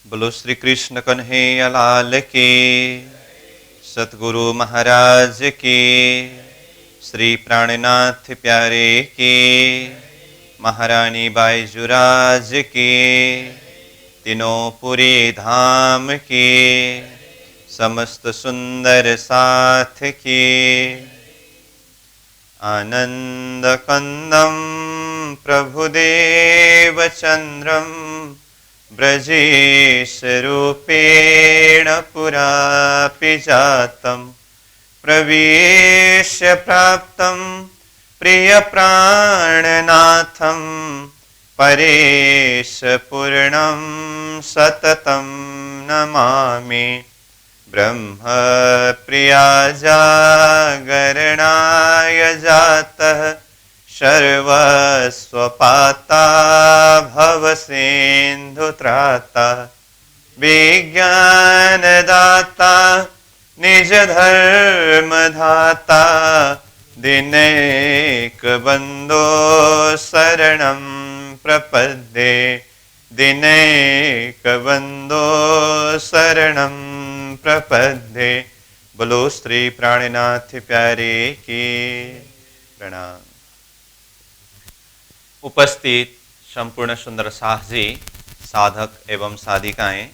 बोलो श्री कृष्ण कन्हैया लाल की, सतगुरु महाराज की, श्री प्राणनाथ प्यारे की, महारानी बाईजुराज की, तीनों पुरी धाम की, समस्त सुंदर साथ की। आनंद कंदम प्रभुदेव चंद्रम ब्रजेश रूपेण पुरापि जातं प्रवेश्य प्राप्तं प्रिय प्राणनाथं परेश पूर्णं सततं नमामि। ब्रह्म प्रिया जागरणाय जातः सर्वस्वपाता भवसिन्धुत्राता विज्ञानदाता निजधर्मधाता दिनैकबन्धो शरणं प्रपद्ये दिनैकबन्धो शरणं प्रपद्ये। बोलो श्री प्राणनाथ प्यारे की प्रणाम। उपस्थित संपूर्ण सुंदर साहसी साधक एवं साधिकाएं,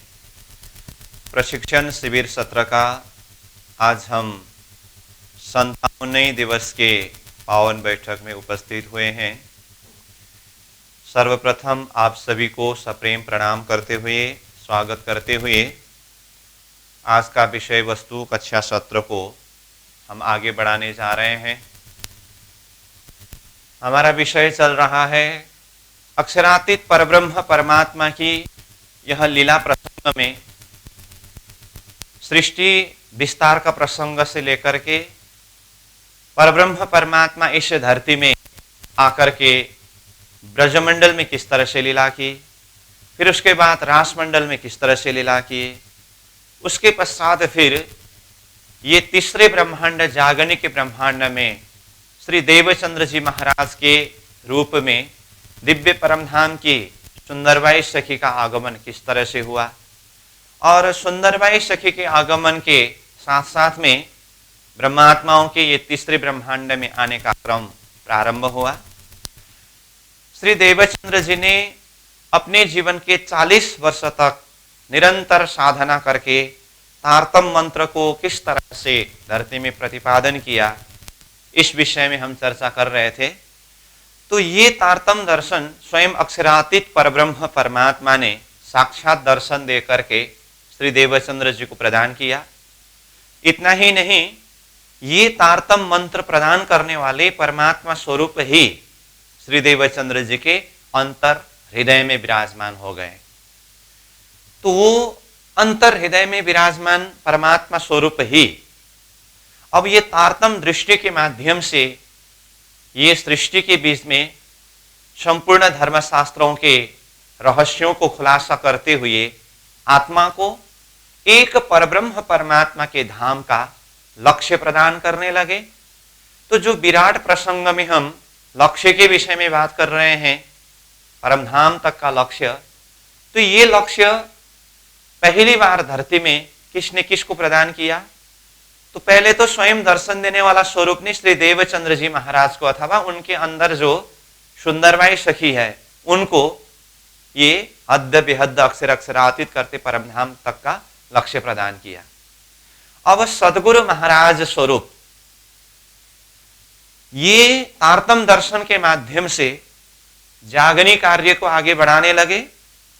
प्रशिक्षण शिविर सत्र का आज हम 57वें दिवस के पावन बैठक में उपस्थित हुए हैं। सर्वप्रथम आप सभी को सप्रेम प्रणाम करते हुए स्वागत करते हुए आज का विषय वस्तु कक्षा सत्र को हम आगे बढ़ाने जा रहे हैं। हमारा विषय चल रहा है अक्षरातीत परब्रह्म परमात्मा की यह लीला प्रसंग में सृष्टि विस्तार का प्रसंग से लेकर के परब्रह्म परमात्मा इस धरती में आकर के ब्रजमंडल में किस तरह से लीला की, फिर उसके बाद रासमंडल में किस तरह से लीला की, उसके पश्चात फिर ये तीसरे ब्रह्मांड जागनिक ब्रह्मांड में श्री देवचंद्र जी महाराज के रूप में दिव्य परमधाम की सुंदरबाई सखी का आगमन किस तरह से हुआ, और सुंदरबाई सखी के आगमन के साथ साथ में ब्रह्मात्माओं के ये तीसरे ब्रह्मांड में आने का क्रम प्रारंभ हुआ। श्री देवचंद्र जी ने अपने जीवन के 40 वर्ष तक निरंतर साधना करके तारतम मंत्र को किस तरह से धरती में प्रतिपादन किया, इस विषय में हम चर्चा कर रहे थे। तो ये तारतम दर्शन स्वयं अक्षरातीत परब्रह्म परमात्मा ने साक्षात दर्शन दे करके श्री देवचंद्र जी को प्रदान किया। इतना ही नहीं, ये तारतम मंत्र प्रदान करने वाले परमात्मा स्वरूप ही श्री देवचंद्र जी के अंतर हृदय में विराजमान हो गए। तो वो अंतर हृदय में विराजमान परमात्मा स्वरूप ही अब ये तारतम दृष्टि के माध्यम से ये सृष्टि के बीच में संपूर्ण धर्मशास्त्रों के रहस्यों को खुलासा करते हुए आत्मा को एक परब्रह्म परमात्मा के धाम का लक्ष्य प्रदान करने लगे। तो जो विराट प्रसंग में हम लक्ष्य के विषय में बात कर रहे हैं, परमधाम तक का लक्ष्य, तो ये लक्ष्य पहली बार धरती में किसने किसको प्रदान किया? तो पहले तो स्वयं दर्शन देने वाला स्वरूप ने श्री देवचंद्र जी महाराज को अथवा उनके अंदर जो सुंदरबाई सखी है उनको ये हद बेहद अक्षर अक्षरातीत करते परमधाम तक का लक्ष्य प्रदान किया। अब सदगुरु महाराज स्वरूप ये तारतम दर्शन के माध्यम से जागनी कार्य को आगे बढ़ाने लगे।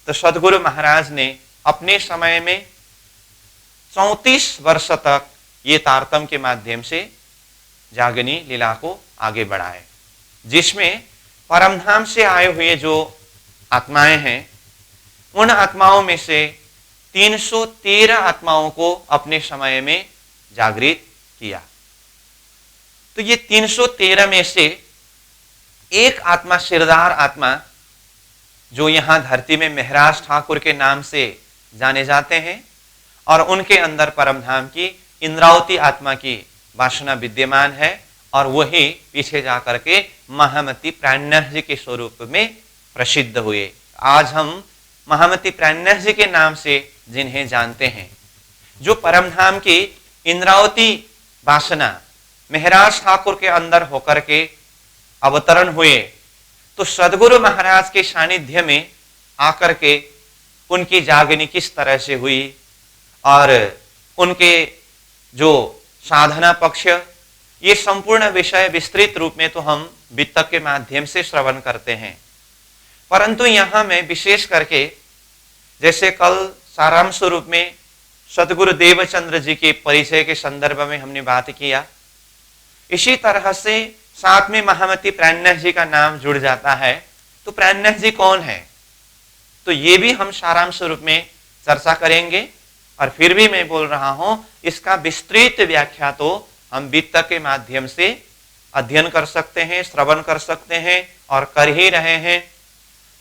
तो सदगुरु महाराज ने अपने समय में 34 वर्ष तक ये तारतम के माध्यम से जागनी लीला को आगे बढ़ाए, जिसमें परमधाम से आए हुए जो आत्माएं हैं उन आत्माओं में से 313 आत्माओं को अपने समय में जागृत किया। तो ये 313 में से एक आत्मा सिरदार आत्मा जो यहां धरती में महराज ठाकुर के नाम से जाने जाते हैं, और उनके अंदर परमधाम की इंद्रावती आत्मा की वासना विद्यमान है, और वही पीछे जाकर के महामती प्राणनाथ जी के स्वरूप में प्रसिद्ध हुए। आज हम महामती प्राणनाथ जी के नाम से जिन्हें जानते हैं, जो परमधाम की इंद्रावती वासना महराज ठाकुर के अंदर होकर के अवतरण हुए, तो सदगुरु महाराज के सानिध्य में आकर के उनकी जागनी किस तरह से हुई और उनके जो साधना पक्ष, ये संपूर्ण विषय विस्तृत रूप में तो हम वित्तक के माध्यम से श्रवण करते हैं। परंतु यहाँ में विशेष करके जैसे कल सारांश रूप में सदगुरु देवचंद्र जी के परिचय के संदर्भ में हमने बात किया, इसी तरह से साथ में महामती प्राणनाथ जी का नाम जुड़ जाता है। तो प्राणनाथ जी कौन है, तो ये भी हम सारांश रूप में चर्चा करेंगे। और फिर भी मैं बोल रहा हूं, इसका विस्तृत व्याख्या तो हम वित्तक के माध्यम से अध्ययन कर सकते हैं, श्रवण कर सकते हैं और कर ही रहे हैं।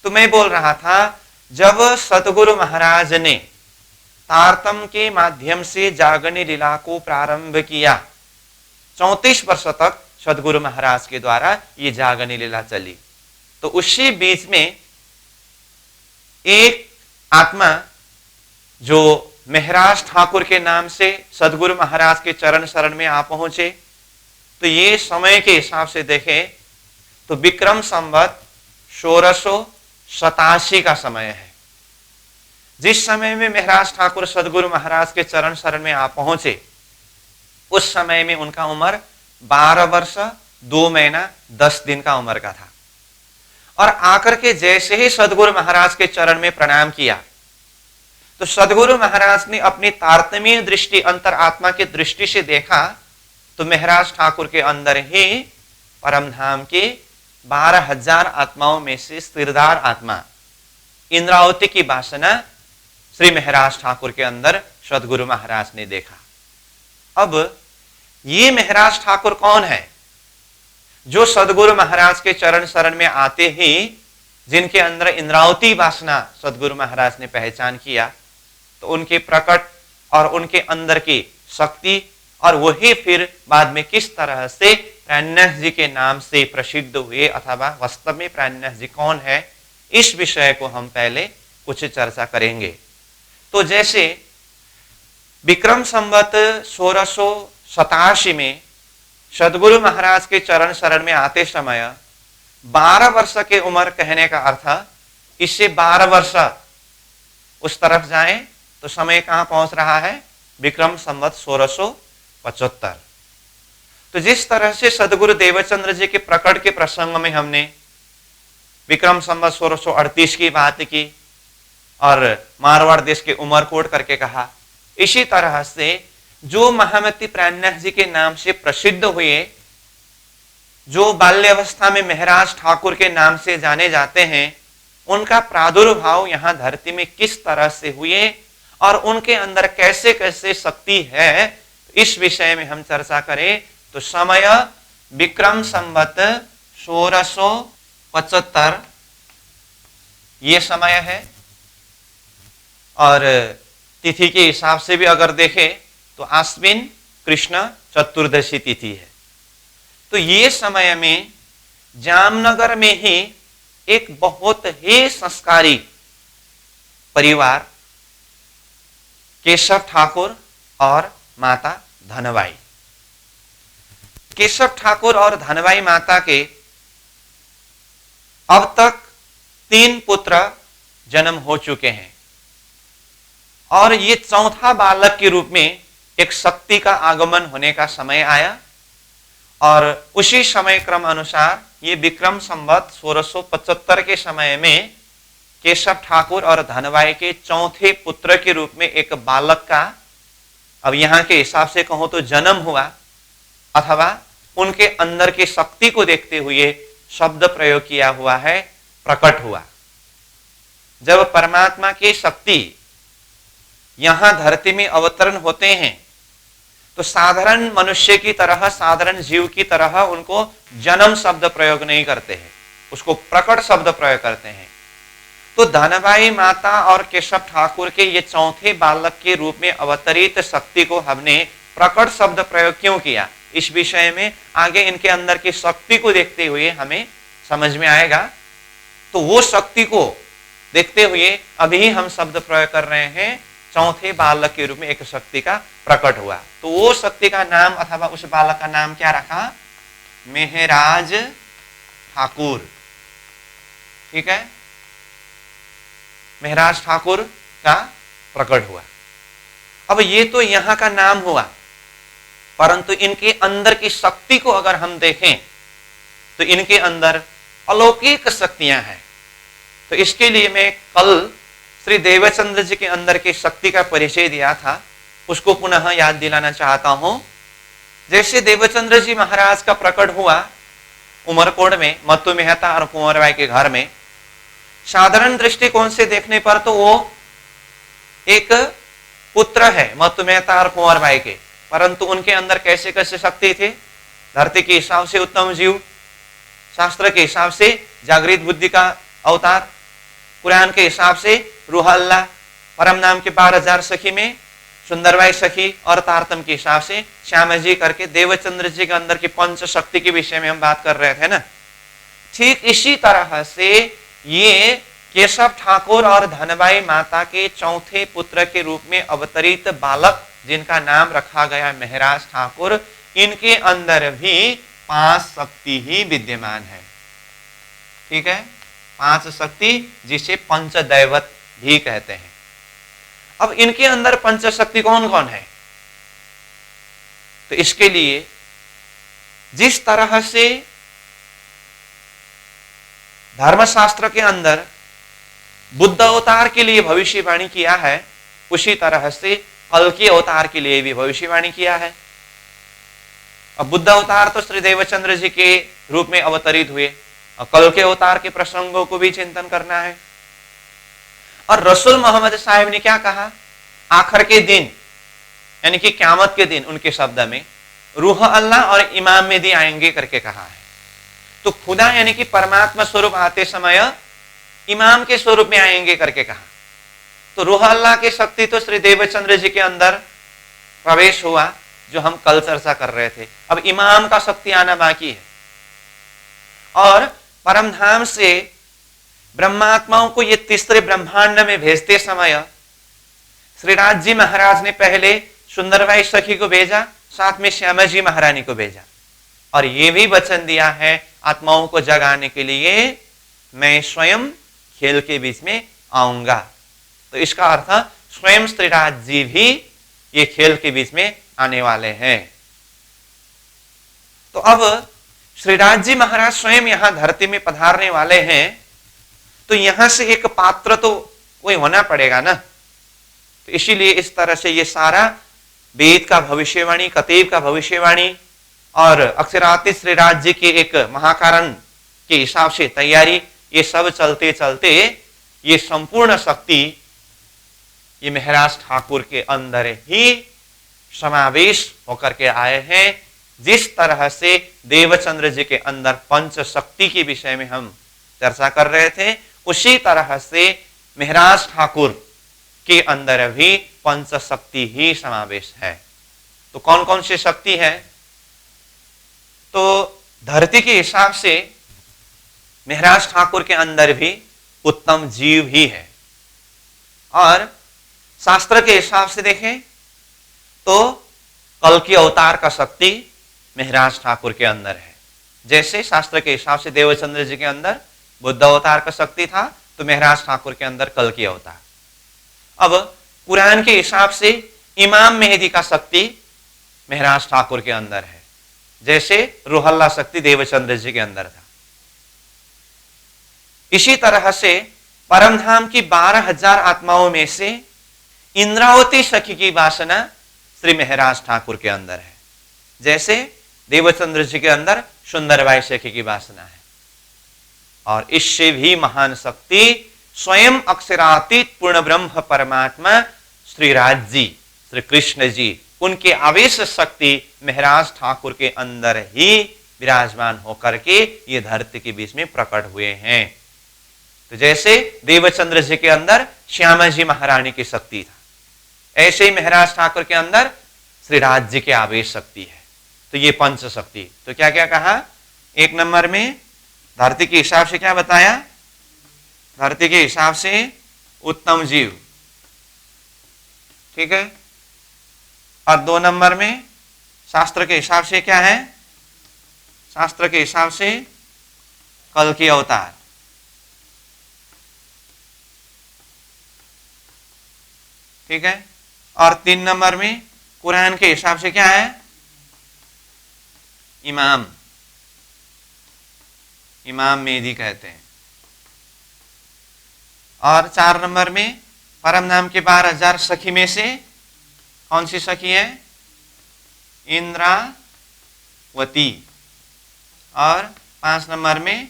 तो मैं बोल रहा था, जब सतगुरु महाराज ने तारतम के माध्यम से जागनी लीला को प्रारंभ किया, 34 वर्ष तक सदगुरु महाराज के द्वारा ये जागनी लीला चली। तो उसी बीच में एक आत्मा जो महराज ठाकुर के नाम से सदगुरु महाराज के चरण शरण में आ पहुंचे, तो ये समय के हिसाब से देखें तो विक्रम संवत 1687 का समय है। जिस समय में महराज ठाकुर सदगुरु महाराज के चरण शरण में आ पहुंचे, उस समय में उनका उम्र 12 वर्ष 2 महीना 10 दिन का उम्र का था। और आकर के जैसे ही सदगुरु महाराज के चरण में प्रणाम किया, तो सदगुरु महाराज ने अपनी तारतम्य दृष्टि अंतरात्मा की दृष्टि से देखा, तो महराज ठाकुर के अंदर ही परमधाम के 12,000 आत्माओं में से स्थिरदार आत्मा इंद्रावती की वासना श्री महराज ठाकुर के अंदर सदगुरु महाराज ने देखा। अब ये महराज ठाकुर कौन है, जो सदगुरु महाराज के चरण शरण में आते ही जिनके अंदर इंद्रावती वासना सदगुरु महाराज ने पहचान किया, तो उनके प्रकट और उनके अंदर की शक्ति और वही फिर बाद में किस तरह से प्राणनाथ जी के नाम से प्रसिद्ध हुए, अथवा वास्तव में प्राणनाथ जी कौन है, इस विषय को हम पहले कुछ चर्चा करेंगे। तो जैसे विक्रम संवत 1687 में सदगुरु महाराज के चरण शरण में आते समय 12 वर्ष के उम्र कहने का अर्थ, इससे 12 वर्ष उस तरफ जाएं तो समय कहां पहुंच रहा है, विक्रम संवत 1675। तो जिस तरह से सदगुरु देवचंद्र जी के प्रकट के प्रसंग में हमने विक्रम संवत 1638 की बात की और मारवाड़ देश के उमरकोट करके कहा, इसी तरह से जो महामती प्राणनाथ जी के नाम से प्रसिद्ध हुए, जो बाल्यावस्था में महराज ठाकुर के नाम से जाने जाते हैं, उनका प्रादुर्भाव यहाँ धरती में किस तरह से हुए और उनके अंदर कैसे कैसे शक्ति है, इस विषय में हम चर्चा करें। तो समय विक्रम संवत 1675 ये समय है, और तिथि के हिसाब से भी अगर देखें तो आश्विन कृष्ण चतुर्दशी तिथि है। तो ये समय में जामनगर में ही एक बहुत ही संस्कारी परिवार केशव ठाकुर और माता धनबाई, केशव ठाकुर और धनबाई माता के अब तक 3 पुत्र जन्म हो चुके हैं, और ये चौथा बालक के रूप में एक शक्ति का आगमन होने का समय आया। और उसी समय क्रम अनुसार ये विक्रम संवत 1675 के समय में केशव ठाकुर और धनबाई के चौथे पुत्र के रूप में एक बालक का, अब यहाँ के हिसाब से कहो तो जन्म हुआ, अथवा उनके अंदर की शक्ति को देखते हुए शब्द प्रयोग किया हुआ है, प्रकट हुआ। जब परमात्मा की शक्ति यहां धरती में अवतरण होते हैं, तो साधारण मनुष्य की तरह, साधारण जीव की तरह उनको जन्म शब्द प्रयोग नहीं करते हैं, उसको प्रकट शब्द प्रयोग करते हैं। तो धनबाई माता और केशव ठाकुर के ये चौथे बालक के रूप में अवतरित शक्ति को हमने प्रकट शब्द प्रयोग क्यों किया, इस विषय में आगे इनके अंदर की शक्ति को देखते हुए हमें समझ में आएगा। तो वो शक्ति को देखते हुए अभी हम शब्द प्रयोग कर रहे हैं, चौथे बालक के रूप में एक शक्ति का प्रकट हुआ। तो वो शक्ति का नाम अथवा उस बालक का नाम क्या रखा? मेहराज ठाकुर। ठीक है, मेहराज ठाकुर का प्रकट हुआ। अब ये तो यहां का नाम हुआ, परंतु इनके अंदर की शक्ति को अगर हम देखें तो इनके अंदर अलौकिक शक्तियां हैं। तो इसके लिए मैं कल श्री देवचंद्र जी के अंदर की शक्ति का परिचय दिया था, उसको पुनः याद दिलाना चाहता हूं। जैसे देवचंद्र जी महाराज का प्रकट हुआ उमरकोट में मत्तू मेहता और कुंवर बाई के घर में, साधारण दृष्टिकोण से देखने पर तो वो एक पुत्र है मत्तू मेहता और कुंवर बाई के, परंतु उनके अंदर कैसे कैसे शक्ति थे? धरती के हिसाब से उत्तम जीव, शास्त्र के हिसाब से जागृत बुद्धि का अवतार, कुरान के हिसाब से रूह अल्लाह, परम नाम के 12,000 सखी में सुंदरबाई सखी और तारतम के हिसाब से श्याम जी करके देवचंद्र जी के अंदर की पंच शक्ति के विषय में हम बात कर रहे थे ना। ठीक इसी तरह से ये केशव ठाकुर और धनबाई माता के चौथे पुत्र के रूप में अवतरित बालक जिनका नाम रखा गया मेहराज ठाकुर, इनके अंदर भी 5 शक्ति ही विद्यमान है। ठीक है, 5 शक्ति जिसे पंचदैवत भी कहते हैं। अब इनके अंदर पंच शक्ति कौन कौन है? तो इसके लिए जिस तरह से धर्मशास्त्र के अंदर बुद्ध अवतार के लिए भविष्यवाणी किया है, उसी तरह से कल्कि अवतार के लिए भी भविष्यवाणी किया है। अब बुद्ध अवतार तो श्री देवचंद्र जी के रूप में अवतरित हुए, और कल्कि अवतार के प्रसंगों को भी चिंतन करना है। और रसूल मोहम्मद साहिब ने क्या कहा? आखिर के दिन यानी कि क़यामत के दिन उनके शब्द में रूह अल्लाह और इमाम मेहदी आएंगे करके कहा है। तो खुदा यानी कि परमात्मा स्वरूप आते समय इमाम के स्वरूप में आएंगे करके कहा। तो रूह अल्लाह की शक्ति तो श्री देवचंद्र जी के अंदर प्रवेश हुआ, जो हम कल चर्चा कर रहे थे। अब इमाम का शक्ति आना बाकी है। और परमधाम से ब्रह्मात्माओं को ये तीसरे ब्रह्मांड में भेजते समय श्रीराज जी महाराज ने पहले सुंदरबाई सखी को भेजा, साथ में श्यामा जी महारानी को भेजा, और ये भी वचन दिया है आत्माओं को जगाने के लिए मैं स्वयं खेल के बीच में आऊंगा। तो इसका अर्थ स्वयं श्रीराज जी भी ये खेल के बीच में आने वाले हैं। तो अब श्रीराज जी महाराज स्वयं यहां धरती में पधारने वाले हैं, तो यहां से एक पात्र तो कोई होना पड़ेगा ना। तो इसीलिए इस तरह से ये सारा वेद का भविष्यवाणी, कतीब का भविष्यवाणी और अक्षरातीत श्रीराज जी के एक महाकारण के हिसाब से तैयारी, ये सब चलते चलते ये संपूर्ण शक्ति ये मेहराज ठाकुर के अंदर ही समावेश होकर के आए हैं। जिस तरह से देवचंद्र जी के अंदर पंच शक्ति के विषय में हम चर्चा कर रहे थे, उसी तरह से मेहराज ठाकुर के अंदर भी पंच शक्ति ही समावेश है। तो कौन कौन सी शक्ति है? तो धरती के हिसाब से मेहराज ठाकुर के अंदर भी उत्तम जीव ही है, और शास्त्र के हिसाब से देखें तो कल्कि अवतार का शक्ति मेहराज ठाकुर के अंदर है। जैसे शास्त्र के हिसाब से देवचंद्र जी के अंदर बुद्ध अवतार का शक्ति था, तो मेहराज ठाकुर के अंदर कल्कि अवतार। अब कुरान के हिसाब से इमाम मेहदी का शक्ति मेहराज ठाकुर के अंदर है, जैसे रूह अल्लाह शक्ति देवचंद्र जी के अंदर था। इसी तरह से परमधाम की 12,000 आत्माओं में से इंद्रावती सखी की वासना श्री मेहराज ठाकुर के अंदर है, जैसे देवचंद्र जी के अंदर सुंदरबाई सखी की वासना है। और इससे भी महान शक्ति स्वयं अक्षरातीत पूर्ण ब्रह्म परमात्मा श्रीराज जी, श्री कृष्ण जी, उनके आवेश शक्ति मेहराज ठाकुर के अंदर ही विराजमान होकर के ये धरती के बीच में प्रकट हुए हैं। तो जैसे देवचंद्र जी के अंदर श्यामा जी महारानी की शक्ति था, ऐसे ही मेहराज ठाकुर के अंदर श्रीराज जी के आवेश शक्ति है। तो ये पंच शक्ति। तो क्या क्या कहा? 1 नंबर में धरती के हिसाब से क्या बताया? धरती के हिसाब से उत्तम जीव, ठीक है। और 2 नंबर में शास्त्र के हिसाब से क्या है? शास्त्र के हिसाब से कल की अवतार, ठीक है। और 3 नंबर में कुरान के हिसाब से क्या है? इमाम, इमाम मेहदी कहते हैं। और 4 नंबर में परम नाम के 12,000 सखी में से कौन सी सखी है? इंद्रावती। और 5 नंबर में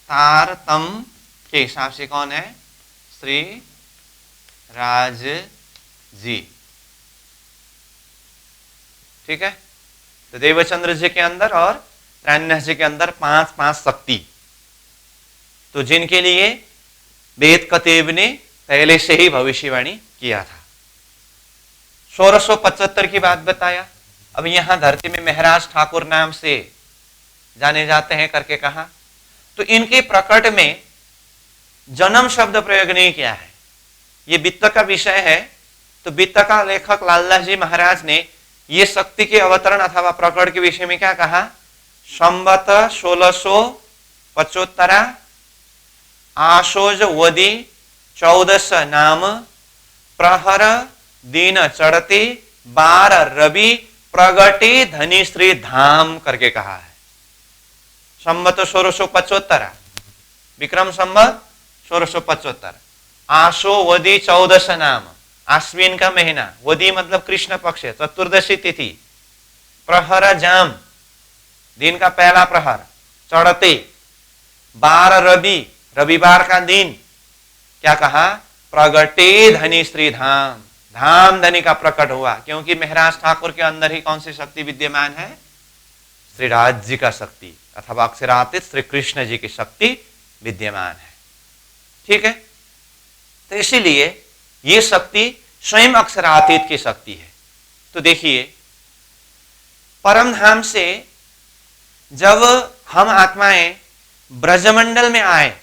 तारतम के हिसाब से कौन है? श्री राज जी, ठीक है। तो देवचंद्र जी के अंदर और प्राणन्यास जी के अंदर 5-5 शक्ति, तो जिनके लिए वेद कतेब ने पहले से ही भविष्यवाणी किया था। 1675 की बात बताया। अब यहां धरती में महाराज ठाकुर नाम से जाने जाते हैं करके कहा, तो इनके प्रकट में जन्म शब्द प्रयोग नहीं किया है। ये वित्त का विषय है, तो वित्त का लेखक लालदास जी महाराज ने ये शक्ति के अवतरण अथवा प्रकट के विषय में क्या कहा? संवत 1675 आशोज वदी 14 नाम प्रहर दिन चढ़ते 12 रवि प्रगटे धनी श्री धाम करके कहा है। संवत 1675, विक्रम संवत 1675, आशो वदी 14 नाम, आश्विन का महीना, वदी मतलब कृष्ण पक्ष, चतुर्दशी तिथि, प्रहर जाम दिन का पहला प्रहर, चढ़ते 12 रवि रविवार का दिन, क्या कहा? प्रगटे धनी श्री धाम, धाम धनी का प्रकट हुआ। क्योंकि महाराज ठाकुर के अंदर ही कौन सी शक्ति विद्यमान है? श्री राज जी का शक्ति अथवा अक्षरातीत श्री कृष्ण जी की शक्ति विद्यमान है, ठीक है। तो इसीलिए ये शक्ति स्वयं अक्षरातीत की शक्ति है। तो देखिए, परम धाम से जब हम आत्माएं ब्रजमंडल में आए,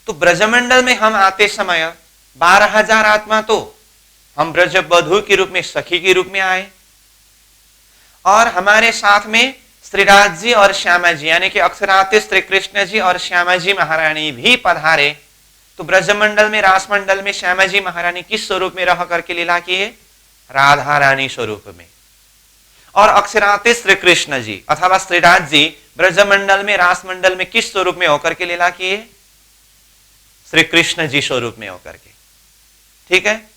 तो ब्रजमंडल में हम आते समय 12,000 आत्मा तो हम ब्रज बधू के रूप में, सखी के रूप में आए, और हमारे साथ में श्रीराज जी और श्यामा जी यानी कि अक्षरातीत श्री कृष्ण जी और श्यामा जी महारानी भी पधारे। तो ब्रजमंडल में, रासमंडल में श्यामा जी महारानी किस स्वरूप में रह करके लीला किए? राधा रानी स्वरूप में। और अक्षरातीत श्री कृष्ण जी अथवा श्रीराज जी ब्रजमंडल में, रासमंडल में किस स्वरूप में होकर के लीला किए? श्री कृष्ण जी स्वरूप में होकर के, ठीक है।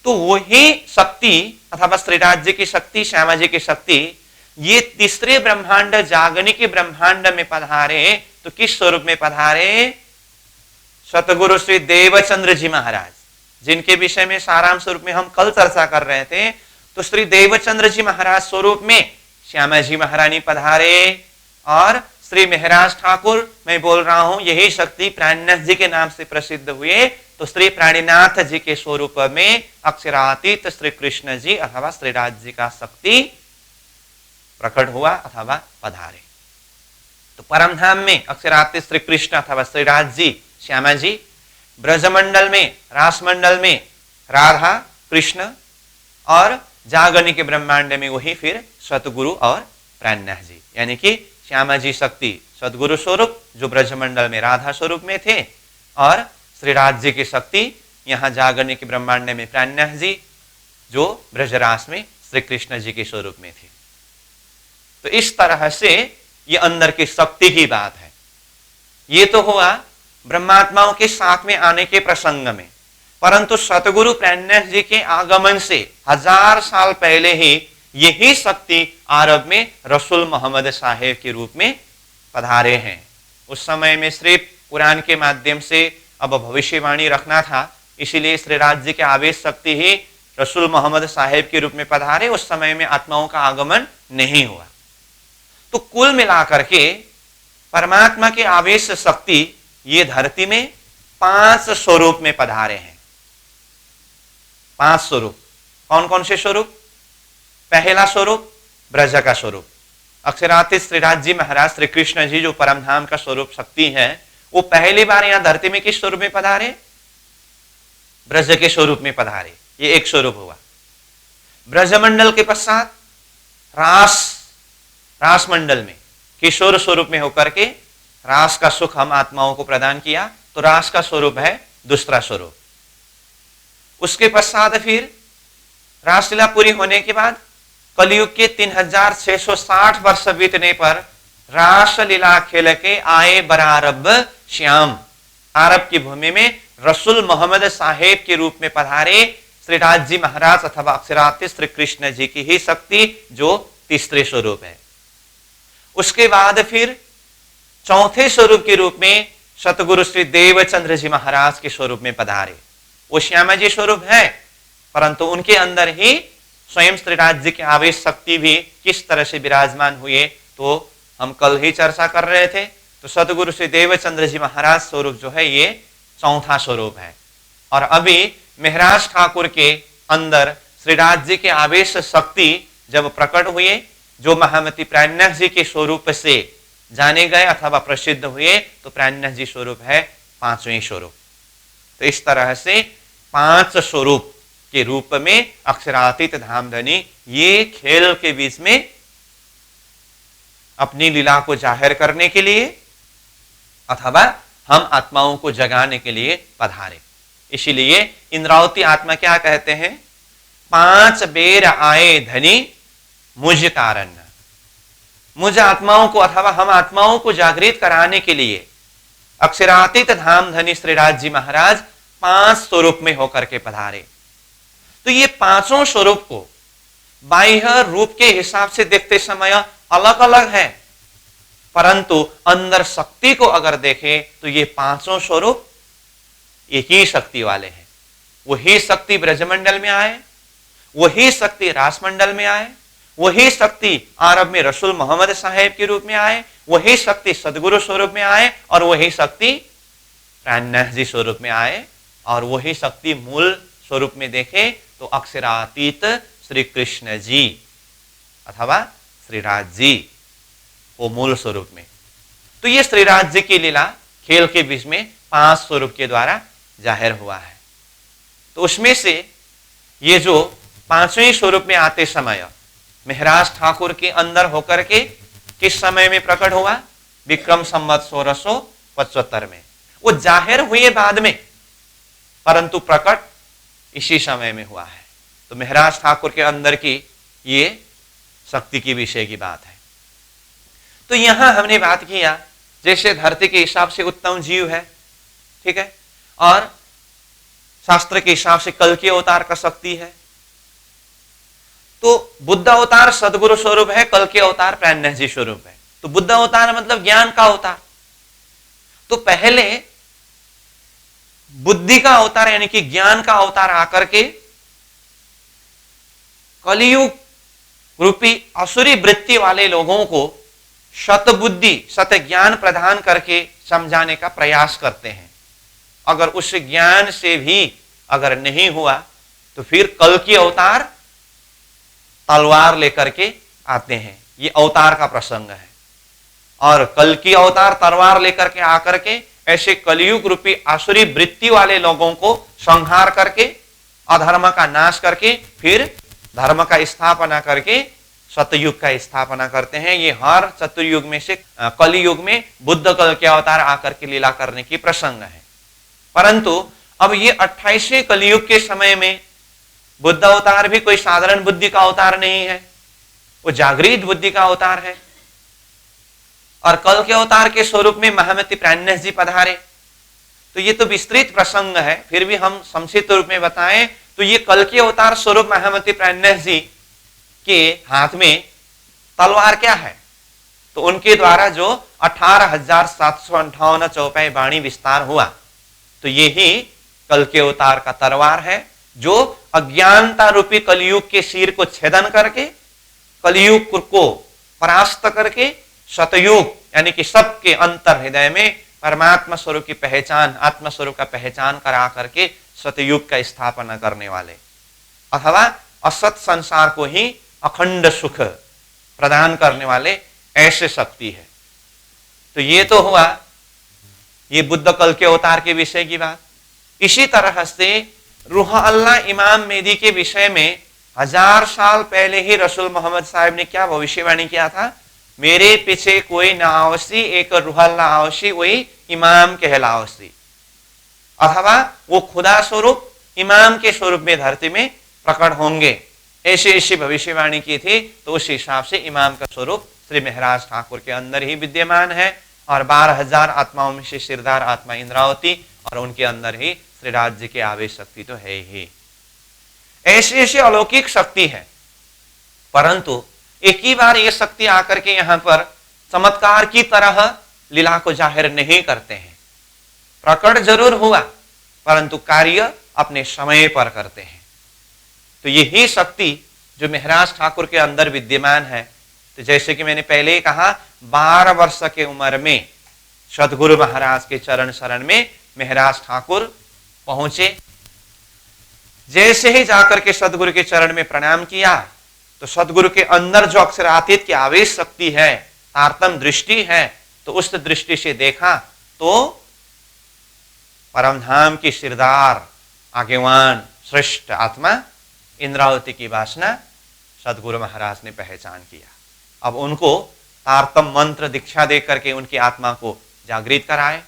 तो वही शक्ति अथवा श्रीराज जी की शक्ति, श्यामा जी की शक्ति, ये तीसरे ब्रह्मांड जागनी के ब्रह्मांड में पधारे। तो किस स्वरूप में पधारे? सतगुरु श्री देवचंद्र जी महाराज, जिनके विषय में सारांश स्वरूप में हम कल चर्चा कर रहे थे। तो श्री देवचंद्र जी महाराज स्वरूप में श्यामा जी महारानी पधारे, और श्री महाराज ठाकुर, मैं बोल रहा हूं, यही शक्ति प्राणनाथ जी के नाम से प्रसिद्ध हुए। तो श्री प्राणीनाथ जी के स्वरूप में अक्षरातीत श्री कृष्ण जी अथवा श्रीराज जी का शक्ति प्रकट हुआ अथवा पधारे। तो परमधाम में अक्षरातीत श्री कृष्ण अथवा श्रीराज जी, श्यामा जी, ब्रजमंडल में, रासमंडल में राधा कृष्ण, और जागनी के ब्रह्मांड में वही फिर सतगुरु और प्राणनाथ जी, यानी कि श्यामा जी शक्ति सतगुरु स्वरूप जो ब्रजमंडल में राधा स्वरूप में थे, और श्रीराज जी की शक्ति यहाँ जागनी के ब्रह्मांड में प्राणनाथ जी जो ब्रजरास में श्री कृष्ण जी के स्वरूप में थे। तो इस तरह से ये अंदर की शक्ति की बात है। ये तो हुआ ब्रह्मात्माओं के साथ में आने के प्रसंग में, परंतु सतगुरु प्राणनाथ जी के आगमन से 1000 साल पहले ही यही शक्ति अरब में रसूल मोहम्मद साहेब के रूप में पधारे हैं। उस समय में सिर्फ कुरान के माध्यम से अब भविष्यवाणी रखना था, इसीलिए श्रीराज जी के आवेश शक्ति ही रसूल मोहम्मद साहेब के रूप में पधारे। उस समय में आत्माओं का आगमन नहीं हुआ। तो कुल मिलाकर के परमात्मा के आवेश शक्ति ये धरती में 5 स्वरूप में पधारे हैं। 5 स्वरूप। कौन कौन से स्वरूप? पहला स्वरूप ब्रज का स्वरूप, अक्षरातीत श्रीराज जी महाराज श्री कृष्ण जी जो परमधाम का स्वरूप शक्ति है, वो पहली बार यहां धरती में किस स्वरूप में पधारे? ब्रज के स्वरूप में पधारे। ये एक स्वरूप हुआ। ब्रजमंडल के पश्चात रास मंडल में किशोर स्वरूप में होकर के रास का सुख हम आत्माओं को प्रदान किया, तो रास का स्वरूप है दूसरा स्वरूप। उसके पश्चात फिर रासलीला पूरी होने के बाद कलयुग के 3660 वर्ष बीतने पर रासलीला खेल के आए बरारब श्याम। अरब की भूमि में रसूल मोहम्मद साहेब के रूप में पधारे श्री राज जी महाराज अथवा अक्षरातीत श्री कृष्ण जी की ही शक्ति, जो तीसरे स्वरूप है। उसके बाद फिर चौथे स्वरूप के रूप में सतगुरु श्री देवचंद्र जी महाराज के स्वरूप में पधारे। वो श्यामा जी स्वरूप है, परंतु उनके अंदर ही स्वयं श्री राज जी की आवेश शक्ति भी किस तरह से विराजमान हुए, तो हम कल ही चर्चा कर रहे थे। तो सतगुरु श्री देवचंद्र जी महाराज स्वरूप जो है ये चौथा स्वरूप है। और अभी महराज ठाकुर के अंदर श्री राज जी के आवेश शक्ति जब प्रकट हुए, जो महामती प्राणनाथ जी के स्वरूप से जाने गए अथवा प्रसिद्ध हुए, तो प्राणनाथ जी स्वरूप है पांचवें स्वरूप। तो इस तरह से 5 स्वरूप के रूप में अक्षरातीत धामधनी ये खेल के बीच में अपनी लीला को जाहिर करने के लिए अथवा हम आत्माओं को जगाने के लिए पधारे। इसीलिए इंद्रावती आत्मा क्या कहते हैं? 5 बेर आए धनी मुझ कारण। मुझ आत्माओं को अथवा हम आत्माओं को जागृत कराने के लिए अक्षरातीत धाम धनी श्री राज जी महाराज 5 स्वरूप में होकर के पधारे। तो ये 5 स्वरूप को बाह्य रूप के हिसाब से देखते समय अलग अलग है, परंतु अंदर शक्ति को अगर देखें तो ये 5 स्वरूप एक ही शक्ति वाले हैं। वही शक्ति ब्रजमंडल में आए, वही शक्ति रासमंडल में आए, वही शक्ति अरब में रसूल मोहम्मद साहेब के रूप में आए, वही शक्ति सदगुरु स्वरूप में आए, और वही शक्ति प्राणनाथ जी स्वरूप में आए, और वही शक्ति मूल स्वरूप में देखे तो अक्षरातीत श्री कृष्ण जी अथवा श्रीराज जी वो मूल स्वरूप में। तो ये श्रीराज जी की लीला खेल के बीच में 5 स्वरूप के द्वारा जाहिर हुआ है। तो उसमें से ये जो 5वें स्वरूप में आते समय महराज ठाकुर के अंदर होकर के किस समय में प्रकट हुआ? विक्रम संवत 1675 में। वो जाहिर हुए बाद में, परंतु प्रकट इसी समय में हुआ है। तो महराज ठाकुर के अंदर की ये शक्ति की विषय की बात है। तो यहां हमने बात किया जैसे धरती के हिसाब से उत्तम जीव है, ठीक है, और शास्त्र के हिसाब से कल के अवतार का शक्ति है। तो बुद्ध अवतार सदगुरु स्वरूप है, कल के अवतार प्राणनाथ जी स्वरूप है। तो बुद्ध अवतार मतलब ज्ञान का अवतार। तो पहले बुद्धि का अवतार यानी कि ज्ञान का अवतार आकर के कलियुग रूपी असुरी वृत्ति वाले लोगों को शत बुद्धि सत ज्ञान प्रदान करके समझाने का प्रयास करते हैं। अगर उस ज्ञान से भी अगर नहीं हुआ तो फिर कल की अवतार तलवार लेकर के आते हैं। ये अवतार का प्रसंग है। और कल की अवतार तलवार लेकर के आकर के ऐसे कलयुग रूपी आसुरी वृत्ति वाले लोगों को संहार करके अधर्म का नाश करके फिर धर्म का स्थापना करके सतयुग का स्थापना करते हैं। ये हर चतुर्युग में से कलयुग में बुद्ध कल के अवतार आकर के लीला करने की प्रसंग है। परंतु अब ये 28वें कलयुग के समय में बुद्ध अवतार भी कोई साधारण बुद्धि का अवतार नहीं है, वो जागृत बुद्धि का अवतार है। और कल के अवतार के स्वरूप में महामती प्राणनाथ जी पधारे। तो ये तो विस्तृत प्रसंग है, फिर भी हम संक्षिप्त रूप में बताएं तो ये कल के अवतार स्वरूप महामती प्राणनाथ जी के हाथ में तलवार क्या है? तो उनके द्वारा जो 18,758 चौपाई वाणी विस्तार हुआ, तो ये ही कल के अवतार का तलवार है, जो अज्ञानता रूपी कलयुग के सिर को छेदन करके कलयुग को परास्त करके सतयुग यानी कि सबके अंतर हृदय में परमात्मा स्वरूप की पहचान, आत्मा स्वरूप का पहचान करा करके सतयुग का स्थापना करने वाले अथवा असत संसार को ही अखंड सुख प्रदान करने वाले ऐसे शक्ति है। तो ये तो हुआ ये बुद्ध कल के अवतार के विषय की बात। इसी तरह से रूह अल्लाह इमाम मेहदी के विषय में 1000 साल पहले ही रसूल मोहम्मद साहब ने क्या भविष्यवाणी किया था? मेरे पीछे कोई ना आवसी, एक रूह अल्लाह आवसी, वही इमाम कहलावसी, अथवा वो खुदा स्वरूप इमाम के स्वरूप में धरती में प्रकट होंगे, ऐसी ऐसी भविष्यवाणी की थी। तो उस हिसाब से इमाम का स्वरूप श्री महराज ठाकुर के अंदर ही विद्यमान है और 12,000 आत्माओं में से सिरदार आत्मा इंद्रावती और उनके अंदर ही श्री राज्य की आवेश शक्ति तो है ही। ऐसी ऐसी अलौकिक शक्ति है, परंतु एक ही बार ये शक्ति आकर के यहां पर चमत्कार की तरह लीला को जाहिर नहीं करते हैं। प्रकट जरूर हुआ, परंतु कार्य अपने समय पर करते हैं। तो यही शक्ति जो महराज ठाकुर के अंदर विद्यमान है, तो जैसे कि मैंने पहले ही कहा, 12 वर्ष के उम्र में सदगुरु महाराज के चरण शरण में महराज ठाकुर पहुंचे। जैसे ही जाकर के सदगुरु के चरण में प्रणाम किया, तो सदगुरु के अंदर जो अक्षरातीत की आवेश शक्ति है, तारतम दृष्टि है, तो उस दृष्टि से देखा तो परमधाम की सिरदार आगेवान श्रेष्ठ आत्मा इंद्रावती की वासना सदगुरु महाराज ने पहचान किया। अब उनको तारतम मंत्र दीक्षा दे करके उनकी आत्मा को जागृत कराए।